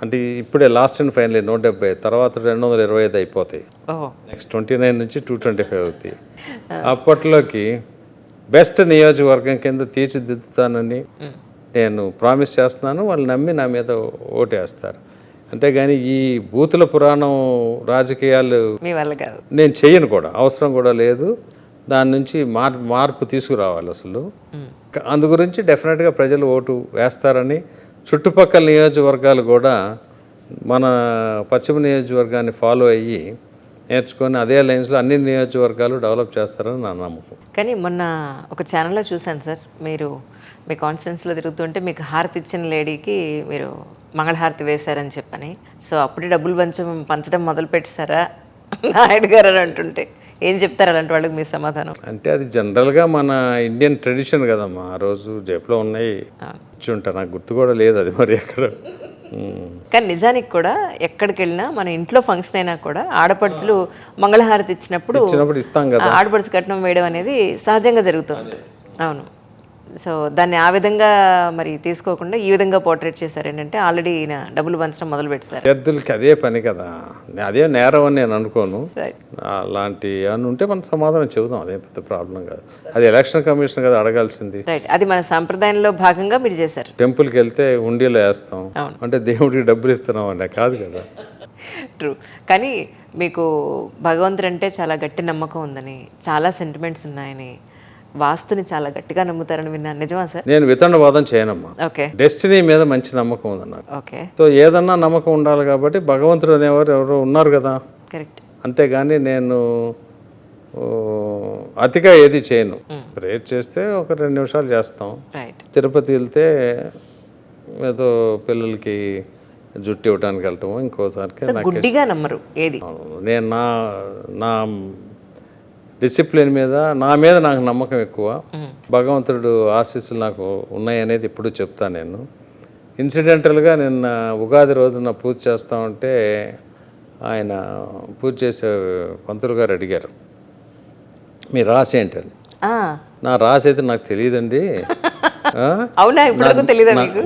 అంటే ఇప్పుడే లాస్ట్ అండ్ ఫైనల్ 175, తర్వాత 225 అయిపోతాయి. నెక్స్ట్ 29 నుంచి 225 అవుతాయి. అప్పట్లోకి బెస్ట్ నియోజకవర్గం కింద తీర్చిదిద్దుతానని నేను ప్రామిస్ చేస్తున్నాను. వాళ్ళు నమ్మి నా మీద ఓటేస్తారు. అంతేగాని ఈ బూతుల పురాణం రాజకీయాలు మీ వల్ల కాదు, నేను చెయ్యను కూడా, అవసరం కూడా లేదు. దాని నుంచి మార్పు తీసుకురావాలి అసలు. అందు గురించి డెఫినెట్గా ప్రజలు ఓటు వేస్తారని, చుట్టుపక్కల నియోజకవర్గాలు కూడా మన పశ్చిమ నియోజకవర్గాన్ని ఫాలో అయ్యి నేర్చుకొని అదే లైన్స్లో అన్ని నియోజకవర్గాలు డెవలప్ చేస్తారని నా నమ్మకం. కానీ మొన్న ఒక ఛానల్లో చూశాను సార్, మీరు మీ కాన్స్టిట్యున్సీలో తిరుగుతుంటే మీకు హారతి ఇచ్చిన లేడీకి మీరు మంగళహారతి వేశారని చెప్పని, సో అప్పుడే డబ్బులు పంచడం మొదలు పెట్టేశారా నాయుడు గారు అని అంటుంటే ఏం చెప్తారు అలాంటి వాళ్ళకి మీ సమాధానం? అంటే అది జనరల్గా మన ఇండియన్ ట్రెడిషన్ కదమ్మా. ఆ రోజు జేబులో ఉన్నాయి ఇచ్చి ఉంటా, నాకు గుర్తు కూడా లేదు అది మరి ఎక్కడ. కానీ నిజానికి కూడా ఎక్కడికి వెళ్ళినా మన ఇంట్లో ఫంక్షన్ అయినా కూడా ఆడపడుచులు మంగళహారతి ఇచ్చినప్పుడు ఇస్తాం కదా, ఆడపడుచు కట్నం వేయడం అనేది సహజంగా జరుగుతుంది. అవును. సో దాన్ని ఆ విధంగా మరి తీసుకోకుండా ఈ విధంగా పోర్ట్రేట్ చేశారు. ఏంటంటే ఆల్రెడీ ఈయన డబ్బులు పంచడం మొదలు పెట్టారు. పెద్దలకి అదే పని కదా, అదే నేరం అని నేను అనుకోను. అలాంటి అని ఉంటే మనం సమాధానం చెబుదాం, అదే పెద్ద ప్రాబ్లం కాదు. అది ఎలక్షన్ కమిషన్ కదా అడగాల్సింది. రైట్, అది మన సాంప్రదాయంలో భాగంగా మీరు చేశారు. టెంపుల్కి వెళ్తే హుండీలో వేస్తాం అంటే దేవుడికి డబ్బులు ఇస్తున్నాం అనే కాదు కదా. ట్రూ. కానీ మీకు భగవంతుడు అంటే చాలా గట్టి నమ్మకం ఉందని, చాలా సెంటిమెంట్స్ ఉన్నాయని, వాస్తుని చాలా గట్టిగా నమ్ముతారని విన్నాను. నిజమా సార్? నేను వితండవాదం చేయనమ్మా. ఓకే. డెస్టినీ మీద మంచి నమ్మకం ఉంది నాకు. ఓకే. సో ఏదన్నా నమ్మకం ఉండాలి కాబట్టి భగవంతుడు అనేవారు ఎవరు ఉన్నారు కదా. కరెక్ట్. అంతేగాని నేను అతిగా ఏది చేయను. ప్రేయర్ చేస్తే ఒక 2 నిమిషాలు చేస్తాం. రైట్. తిరుపతి వెళ్తే ఏదో పిల్లలకి జుట్టు ఇవ్వడానికి వెళ్తాము, ఇంకోసారికి గుడ్డిగా నమ్మరు ఏది. నేను నా డిసిప్లిన్ మీద నాకు నమ్మకం ఎక్కువ. భగవంతుడు ఆశీస్సులు నాకు ఉన్నాయి అనేది ఇప్పుడు చెప్తాను. నేను ఇన్సిడెంటల్గా నిన్న ఉగాది రోజున పూజ చేస్తా ఉంటే ఆయన పూజ చేసే పంతులు గారు అడిగారు మీ రాసి ఏంటని. నా రాసి అయితే నాకు తెలియదండి. అవునా? ఇప్పుడు తెలియదా మీకు?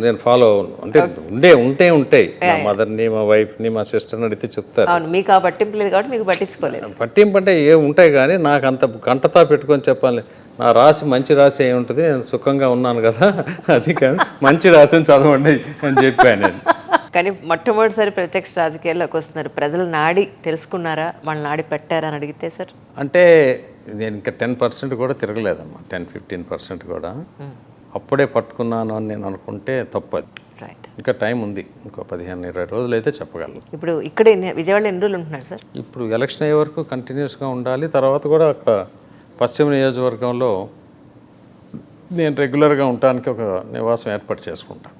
నేను ఫాలో అవును, అంటే ఉంటాయి. మా మదర్ని, మా వైఫ్ని, మా సిస్టర్ని అడిగితే చెప్తారు. అవును, మీకు ఆ పట్టింపు లేదు కాబట్టి మీకు పట్టించుకోలేదు. పట్టింపు అంటే ఏ ఉంటాయి కానీ నాకు అంత కంటతా పెట్టుకొని చెప్పాలి. నా రాసి మంచి రాసి ఏమి ఉంటుంది, నేను సుఖంగా ఉన్నాను కదా, అది కానీ మంచి రాసిని చదవండి అని చెప్పాను నేను. కానీ మొట్టమొదటిసారి ప్రత్యక్ష రాజకీయాల్లోకి వస్తున్నారు, ప్రజలు నాడి తెలుసుకున్నారా, వాళ్ళ నాడి పెట్టారా అని అడిగితే సార్? అంటే నేను ఇంకా 10% కూడా తిరగలేదమ్మా, 10-15% కూడా. అప్పుడే పట్టుకున్నాను అని నేను అనుకుంటే తప్పది. రైట్. ఇంకా టైం ఉంది, ఇంకో 15-20 రోజులు అయితే చెప్పగలను. ఇప్పుడు ఇక్కడ విజయవాడలో ఎన్ని రోజులు ఉంటున్నారు సార్? ఇప్పుడు ఎలక్షన్ అయ్యే వరకు కంటిన్యూస్గా ఉండాలి. తర్వాత కూడా అక్కడ పశ్చిమ నియోజకవర్గంలో నేను రెగ్యులర్గా ఉండటానికి ఒక నివాసం ఏర్పాటు చేసుకుంటాను.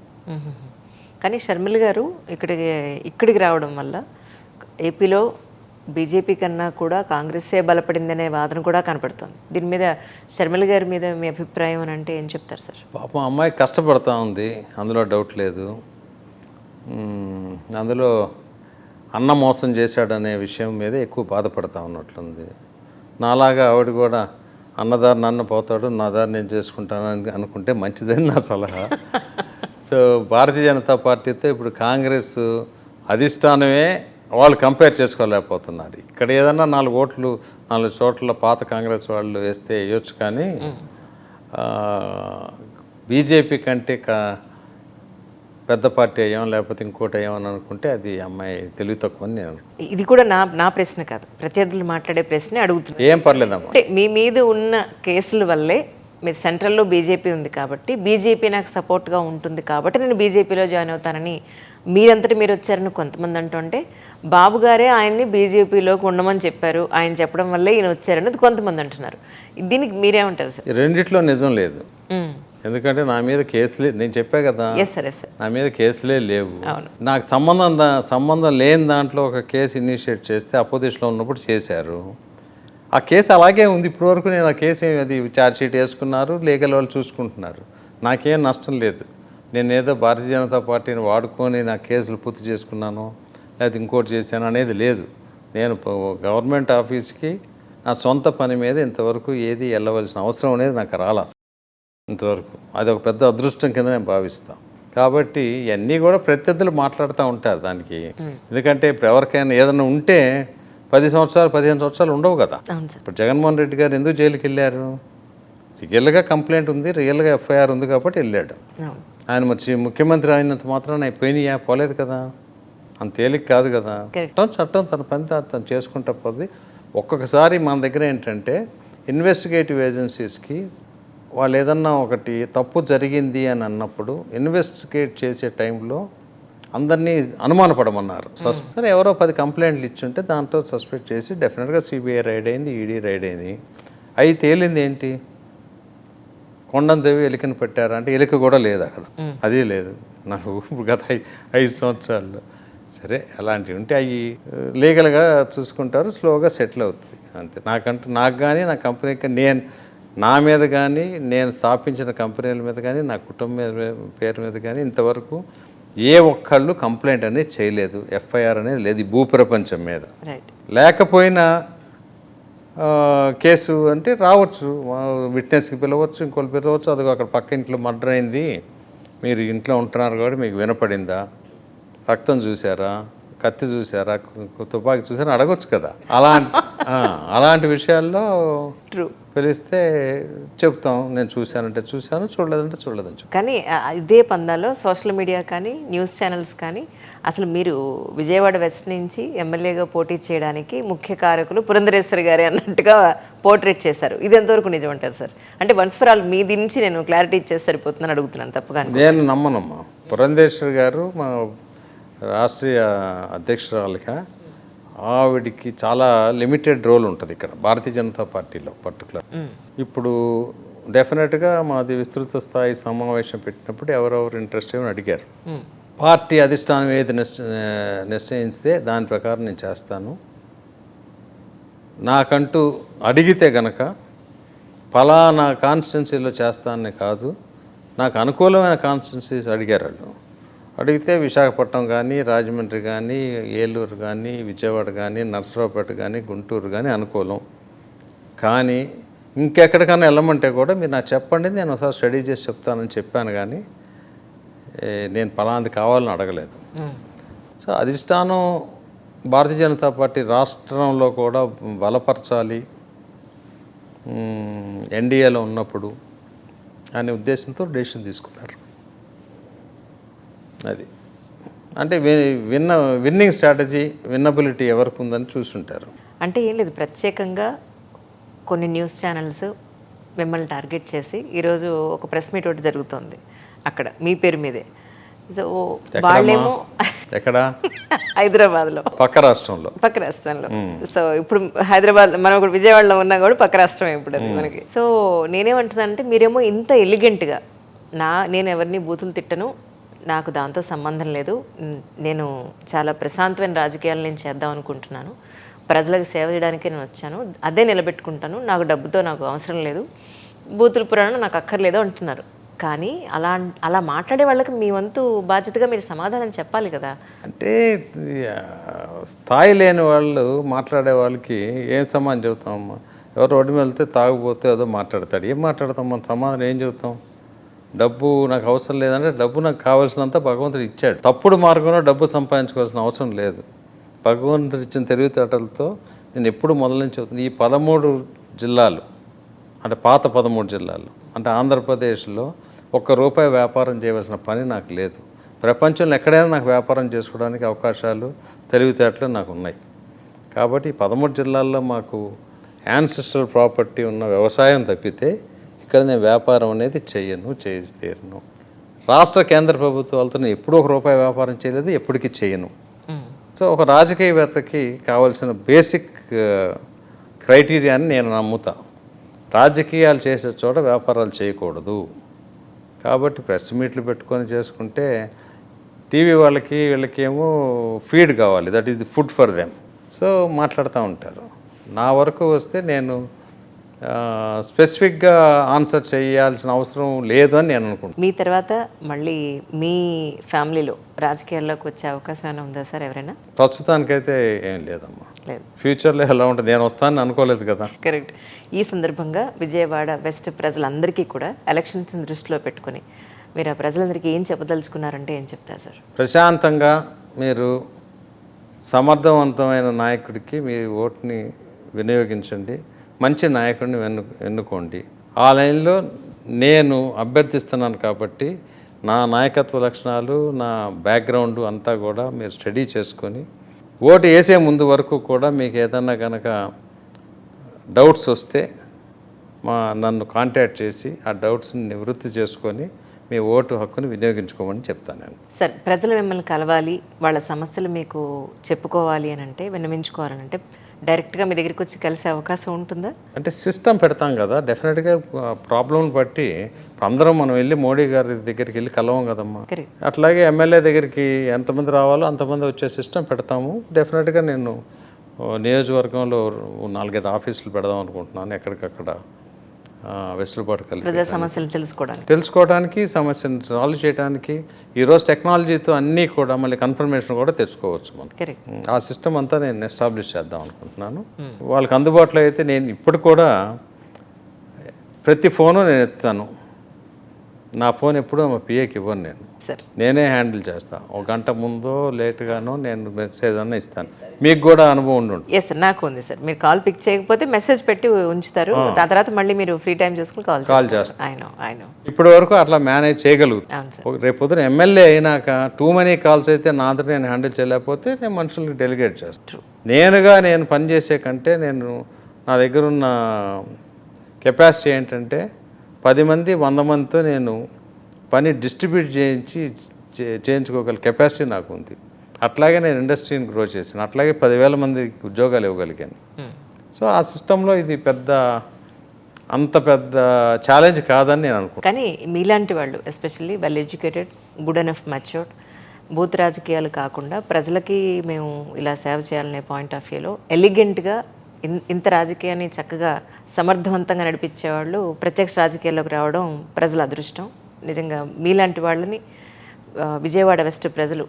కానీ షర్మిల గారు ఇక్కడికి రావడం వల్ల ఏపీలో బీజేపీ కన్నా కూడా కాంగ్రెస్సే బలపడిందనే వాదన కూడా కనపడుతుంది. దీని మీద షర్మిల గారి మీద మీ అభిప్రాయం అని అంటే ఏం చెప్తారు సార్? పాపం అమ్మాయి కష్టపడతా ఉంది, అందులో డౌట్ లేదు. అందులో అన్న మోసం చేశాడనే విషయం మీద ఎక్కువ బాధపడతా ఉన్నట్లుంది. నాలాగా ఆవిడ కూడా అన్నదారి నన్ను పోతాడు, నా దారి నేను చేసుకుంటానని అనుకుంటే మంచిదని నా సలహా. సో భారతీయ జనతా పార్టీతో ఇప్పుడు కాంగ్రెస్ అధిష్టానమే వాళ్ళు కంపేర్ చేసుకోలేకపోతున్నారు. ఇక్కడ ఏదన్నా 4 ఓట్లు 4 చోట్ల పాత కాంగ్రెస్ వాళ్ళు వేస్తే వేయొచ్చు, కానీ బీజేపీ కంటే పెద్ద పార్టీ అయ్యాం లేకపోతే ఇంకోటి అయ్యామని అనుకుంటే అది అమ్మాయి తెలివి తక్కువ అని నేను ఇది కూడా నా ప్రశ్న కాదు, ప్రత్యర్థులు మాట్లాడే ప్రశ్నే అడుగుతున్నాను. ఏం పర్లేదమ్మా. అంటే మీ మీద ఉన్న కేసుల వల్లే మీరు సెంట్రల్లో బీజేపీ ఉంది కాబట్టి బీజేపీ నాకు సపోర్ట్గా ఉంటుంది కాబట్టి నేను బీజేపీలో జాయిన్ అవుతానని మీరంతటి మీరు వచ్చారని కొంతమంది అంటుంటే, బాబు గారే ఆయన్ని బీజేపీలోకి ఉండమని చెప్పారు, ఆయన చెప్పడం వల్లే ఈయన వచ్చారనేది కొంతమంది అంటున్నారు. దీనికి మీరేమంటారు సార్? రెండిట్లో నిజం లేదు. ఎందుకంటే నా మీద కేసులే, నేను చెప్పా కదా, నా మీద కేసులే లేవు. నాకు సంబంధం లేని దాంట్లో ఒక కేసు ఇనిషియేట్ చేస్తే అపోజిషన్లో ఉన్నప్పుడు చేశారు. ఆ కేసు అలాగే ఉంది ఇప్పటివరకు. నేను ఆ కేసు అది ఛార్జ్ షీట్ వేసుకున్నారు, లీగల్ వాళ్ళు చూసుకుంటున్నారు. నాకేం నష్టం లేదు. నేను ఏదో భారతీయ జనతా పార్టీని వాడుకొని నా కేసులు పూర్తి చేసుకున్నాను లేకపోతే ఇంకోటి చేశాను అనేది లేదు. నేను గవర్నమెంట్ ఆఫీస్కి నా సొంత పని మీద ఇంతవరకు ఏది వెళ్ళవలసిన అవసరం అనేది నాకు రాలా ఇంతవరకు. అది ఒక పెద్ద అదృష్టం కింద నేను భావిస్తాను. కాబట్టి ఇవన్నీ కూడా ప్రత్యర్థులు మాట్లాడుతూ ఉంటారు దానికి. ఎందుకంటే ఇప్పుడు ఎవరికైనా ఏదైనా ఉంటే 10 సంవత్సరాలు 15 సంవత్సరాలు ఉండవు కదా. ఇప్పుడు జగన్మోహన్ రెడ్డి గారు ఎందుకు జైలుకి వెళ్ళారు? రియల్గా కంప్లైంట్ ఉంది, రియల్గా ఎఫ్ఐఆర్ ఉంది కాబట్టి వెళ్ళాడు. ఆయన మరి ముఖ్యమంత్రి అయినంత మాత్రాన అయిపోయినాయా? పోలేదు కదా, అంత తేలిక కాదు కదా. చట్టం తన పని తను చేసుకుంటా పోతుంది. ఒక్కొక్కసారి మన దగ్గర ఏంటంటే ఇన్వెస్టిగేటివ్ ఏజెన్సీస్కి వాళ్ళు ఏదన్నా ఒకటి తప్పు జరిగింది అని అన్నప్పుడు ఇన్వెస్టిగేట్ చేసే టైంలో అందరినీ అనుమానపడమన్నారు. సరే ఎవరో 10 కంప్లైంట్లు ఇచ్చుంటే దాంట్లో సస్పెక్ట్ చేసి డెఫినెట్గా సిబిఐ రైడ్ అయింది, ఈడీ రైడ్ అయింది. అవి తేలింది ఏంటి? కొండందేవి ఎలికని పెట్టారా అంటే ఎలిక కూడా లేదు అక్కడ, అది లేదు. నాకు గత 5 సంవత్సరాల్లో సరే అలాంటివి ఉంటే అవి లీగల్గా చూసుకుంటారు, స్లోగా సెటిల్ అవుతుంది అంతే. నాకు కానీ నా కంపెనీకి నా మీద కానీ నేను స్థాపించిన కంపెనీల మీద కానీ నా కుటుంబం పేరు మీద కానీ ఇంతవరకు ఏ ఒక్కళ్ళు కంప్లైంట్ అనేది చేయలేదు, ఎఫ్ఐఆర్ అనేది లేదు ఈ భూప్రపంచం మీద. లేకపోయినా కేసు అంటే రావచ్చు, విట్నెస్కి పిలవచ్చు, ఇంకోళ్ళు పిలవచ్చు. అది అక్కడ పక్క ఇంట్లో మర్డర్ అయింది, మీరు ఇంట్లో ఉంటున్నారు కాబట్టి మీకు వినపడిందా, రక్తం చూసారా, కత్తి చూసారా, తుపాకీ చూసారా అడగొచ్చు కదా. అలాంటి విషయాల్లో పిలిస్తే చెప్తాం, నేను చూశానంటే చూశాను, చూడలేదంటే చూడలేదని చెప్పి. కానీ ఇదే పందాలో సోషల్ మీడియా కానీ న్యూస్ ఛానల్స్ కానీ అసలు మీరు విజయవాడ వెస్ట్ నుంచి ఎమ్మెల్యేగా పోటీ చేయడానికి ముఖ్య కారకులు పురంధరేశ్వరి గారే అన్నట్టుగా పోర్ట్రేట్ చేశారు. ఇది ఎంతవరకు నిజం అంటారు సార్? అంటే వన్స్ ఫర్ ఆల్ మీది నుంచి నేను క్లారిటీ ఇచ్చేసి సరిపోతుందని అడుగుతున్నాను, తప్పుగా. నేను నమ్మనమ్మా. పురంధరేశ్వరి గారు మా రాష్ట్రీయ అధ్యక్షురాలుగా ఆవిడికి చాలా లిమిటెడ్ రోల్ ఉంటుంది ఇక్కడ భారతీయ జనతా పార్టీలో పర్టికులర్. ఇప్పుడు డెఫినెట్గా మాది విస్తృత స్థాయి సమావేశం పెట్టినప్పుడు ఎవరెవరు ఇంట్రెస్ట్ ఏమని అడిగారు. పార్టీ అధిష్టానం ఏది నిశ్చయిస్తే దాని ప్రకారం నేను చేస్తాను. నాకంటూ అడిగితే గనక ఫలానా కాన్స్టిట్యున్సీలో చేస్తానని కాదు, నాకు అనుకూలమైన కాన్స్టిట్యున్సీస్ అడిగారు వాళ్ళు. అడిగితే విశాఖపట్నం కానీ, రాజమండ్రి కానీ, ఏలూరు కానీ, విజయవాడ కానీ, నర్సరావుపేట కానీ, గుంటూరు కానీ అనుకూలం. కానీ ఇంకెక్కడికైనా వెళ్ళమంటే కూడా మీరు నాకు చెప్పండి, నేను ఒకసారి స్టడీ చేసి చెప్తానని చెప్పాను. కానీ నేను ఫలాంది కావాలని అడగలేదు. సో అధిష్టానం భారతీయ జనతా పార్టీ రాష్ట్రంలో కూడా బలపరచాలి ఎన్డీఏలో ఉన్నప్పుడు అనే ఉద్దేశంతో డెసిషన్ తీసుకున్నారు. అది అంటే విన్నింగ్ స్ట్రాటజీ, విన్నబిలిటీ ఎవరికి ఉందని చూసుంటారు. అంటే ఏం లేదు, ప్రత్యేకంగా కొన్ని న్యూస్ ఛానల్స్ మిమ్మల్ని టార్గెట్ చేసి ఈరోజు ఒక ప్రెస్ మీట్ ఒకటి జరుగుతుంది అక్కడ మీ పేరు మీదే. సో వాళ్ళేమో ఎక్కడ? హైదరాబాద్లో, పక్క రాష్ట్రంలో. సో ఇప్పుడు హైదరాబాద్, మనం ఇప్పుడు విజయవాడలో ఉన్నా కూడా పక్క రాష్ట్రం ఇప్పుడు అది మనకి. సో నేనేమంటున్నానంటే మీరేమో ఇంత ఎలిగెంట్గా నేను ఎవరిని బూతులు తిట్టను, నాకు దాంతో సంబంధం లేదు, నేను చాలా ప్రశాంతమైన రాజకీయాలు నేను చేద్దాం అనుకుంటున్నాను, ప్రజలకు సేవ చేయడానికే నేను వచ్చాను, అదే నిలబెట్టుకుంటాను, నాకు డబ్బుతో నాకు అవసరం లేదు, బూతుల పురాణం నాకు అక్కర్లేదు అంటున్నారు. కానీ అలా మాట్లాడే వాళ్ళకి మీ వంతు బాధ్యతగా మీరు సమాధానం చెప్పాలి కదా. అంటే స్థాయి లేని వాళ్ళు మాట్లాడే వాళ్ళకి ఏం సమాధానం చెబుతామమ్మా? ఎవరు రోడ్డు మీద వెళ్తే తాగుపోతే ఏదో మాట్లాడతాడు, ఏం మాట్లాడతాం మన సమాధానం ఏం చెబుతాం? డబ్బు నాకు అవసరం లేదంటే డబ్బు నాకు కావాల్సినంత భగవంతుడు ఇచ్చాడు. తప్పుడు మార్గంలో డబ్బు సంపాదించుకోవాల్సిన అవసరం లేదు. భగవంతుడు ఇచ్చిన తెలివితేటలతో నేను ఎప్పుడు మొదలు నుంచి అవుతుంది ఈ 13 జిల్లాలు అంటే పాత 13 జిల్లాలు అంటే ఆంధ్రప్రదేశ్లో ₹1 వ్యాపారం చేయవలసిన పని నాకు లేదు. ప్రపంచంలో ఎక్కడైనా నాకు వ్యాపారం చేసుకోవడానికి అవకాశాలు తెలివితేటలు నాకు ఉన్నాయి. కాబట్టి 13 జిల్లాల్లో మాకు యాన్సెస్ట్రల్ ప్రాపర్టీ ఉన్న వ్యవసాయం తప్పితే ఇక్కడ నేను వ్యాపారం అనేది చేసి తీరను. రాష్ట్ర కేంద్ర ప్రభుత్వాలతో నేను ఎప్పుడూ ₹1 వ్యాపారం చేయలేదు, ఎప్పటికీ చేయను. సో ఒక రాజకీయవేత్తకి కావాల్సిన బేసిక్ క్రైటీరియాని నేను నమ్ముతా. రాజకీయాలు చేసే చోట వ్యాపారాలు చేయకూడదు. కాబట్టి ప్రెస్ మీట్లు పెట్టుకొని చేసుకుంటే టీవీ వాళ్ళకి వీళ్ళకేమో ఫీడ్ కావాలి, that is the food for them. So మాట్లాడుతూ ఉంటారు. నా వరకు వస్తే నేను స్పెసిఫిక్గా ఆన్సర్ చేయాల్సిన అవసరం లేదు అని నేను అనుకుంటున్నాను. మీ తర్వాత మళ్ళీ మీ ఫ్యామిలీలో రాజకీయాల్లోకి వచ్చే అవకాశం ఏమైనా ఉందా సార్ ఎవరైనా? ప్రస్తుతానికైతే ఏం లేదమ్మా. లేదు. ఫ్యూచర్లో ఎలా ఉంటుంది నేను వస్తానని అనుకోలేదు కదా. కరెక్ట్. ఈ సందర్భంగా విజయవాడ వెస్ట్ ప్రజలందరికీ కూడా ఎలక్షన్స్ దృష్టిలో పెట్టుకొని మీరు ఆ ప్రజలందరికీ ఏం చెప్పదలుచుకున్నారంటే ఏం చెప్తారు సార్? ప్రశాంతంగా మీరు సమర్థవంతమైన నాయకుడికి మీ ఓటుని వినియోగించండి, మంచి నాయకుడిని ఎన్నుకోండి. ఆ లైన్లో నేను అభ్యర్థిస్తున్నాను కాబట్టి నా నాయకత్వ లక్షణాలు, నా బ్యాక్గ్రౌండ్ అంతా కూడా మీరు స్టడీ చేసుకొని ఓటు వేసే ముందు వరకు కూడా మీకు ఏదన్నా కనుక డౌట్స్ వస్తే నన్ను కాంటాక్ట్ చేసి ఆ డౌట్స్ని నివృత్తి చేసుకొని మీ ఓటు హక్కుని వినియోగించుకోమని చెప్తాను నేను. సార్, ప్రజలు మిమ్మల్ని కలవాలి, వాళ్ళ సమస్యలు మీకు చెప్పుకోవాలి అని అంటే, విన్నవించుకోవాలని అంటే డైరెక్ట్గా మీ దగ్గరికి వచ్చి కలిసే అవకాశం ఉంటుందా? అంటే సిస్టమ్ పెడతాం కదా, డెఫినెట్గా ప్రాబ్లం బట్టి అందరం మనం వెళ్ళి మోడీ గారి దగ్గరికి వెళ్ళి కలవం కదమ్మా. అట్లాగే ఎమ్మెల్యే దగ్గరికి ఎంతమంది రావాలో అంతమంది వచ్చే సిస్టమ్ పెడతాము. డెఫినెట్గా నేను నియోజకవర్గంలో 4-5 ఆఫీసులు పెడదాం అనుకుంటున్నాను. ఎక్కడికక్కడ వెసులుబాటు కలిగి ప్రజా సమస్యలు తెలుసుకోవడానికి, సమస్యను సాల్వ్ చేయడానికి ఈరోజు టెక్నాలజీతో అన్నీ కూడా మళ్ళీ కన్ఫర్మేషన్ కూడా తెచ్చుకోవచ్చు మనం. ఆ సిస్టమ్ అంతా నేను ఎస్టాబ్లిష్ చేద్దాం అనుకుంటున్నాను. వాళ్ళకి అందుబాటులో అయితే నేను ఇప్పుడు కూడా ప్రతి ఫోను నేను ఎత్తుతాను. నా ఫోన్ ఎప్పుడూ మా పిఏకి ఇవ్వను, నేనే హ్యాండిల్ చేస్తాను. 1 గంట ముందో లేట్గానో నేను మెసేజ్ అన్న ఇస్తాను. మీకు కూడా అనుభవం ఉండు. ఎస్ సార్, నాకు ఉంది సార్. మీరు కాల్ పిక్ చేయకపోతే మెసేజ్ పెట్టి ఉంచుతారు, దాని తర్వాత మళ్ళీ మీరు ఫ్రీ టైం చేసుకుని కాల్ చేస్తారు. ఇప్పటి వరకు అట్లా మేనేజ్ చేయగలుగుతాను. రేపు పొద్దున ఎమ్మెల్యే అయినాక టూ మెనీ కాల్స్ అయితే నా అంతా నేను హ్యాండిల్ చేయలేకపోతే నేను మనుషులకు డెలిగేట్ చేస్తాను. నేను పనిచేసే కంటే నా దగ్గర ఉన్న కెపాసిటీ ఏంటంటే 10 మంది 100 మందితో నేను పని డిస్ట్రిబ్యూట్ చేయించుకోగల కెపాసిటీ నాకు ఉంది. అట్లాగే నేను ఇండస్ట్రీని గ్రో చేశాను. అట్లాగే 10,000 మందికి ఉద్యోగాలు ఇవ్వగలిగాను. సో ఆ సిస్టంలో ఇది అంత పెద్ద ఛాలెంజ్ కాదని నేను అనుకుంటున్నాను. కానీ మీలాంటి వాళ్ళు especially well educated, good enough matured, booth రాజకీయాలు కాకుండా ప్రజలకి మేము ఇలా సేవ చేయాలనే పాయింట్ ఆఫ్ వ్యూలో ఎలిగెంట్గా ఇంత రాజకీయాన్ని చక్కగా సమర్థవంతంగా నడిపించేవాళ్ళు ప్రత్యక్ష రాజకీయాల్లోకి రావడం ప్రజల అదృష్టం. నిజంగా మీలాంటి వాళ్ళని విజయవాడ వెస్ట్ ప్రజలు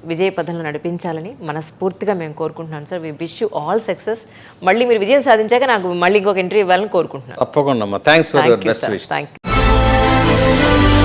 విజయ పథంలో నడిపించాలని మనస్ఫూర్తిగా మేము కోరుకుంటున్నాను sir. We wish you all success. మళ్ళీ మీరు విజయం సాధించాక నాకు మళ్ళీ ఇంకొక ఇంటర్వ్యూ ఇవ్వాలని కోరుకుంటున్నాను. తప్పకుండా. Thanks for your best wishes. Thank you.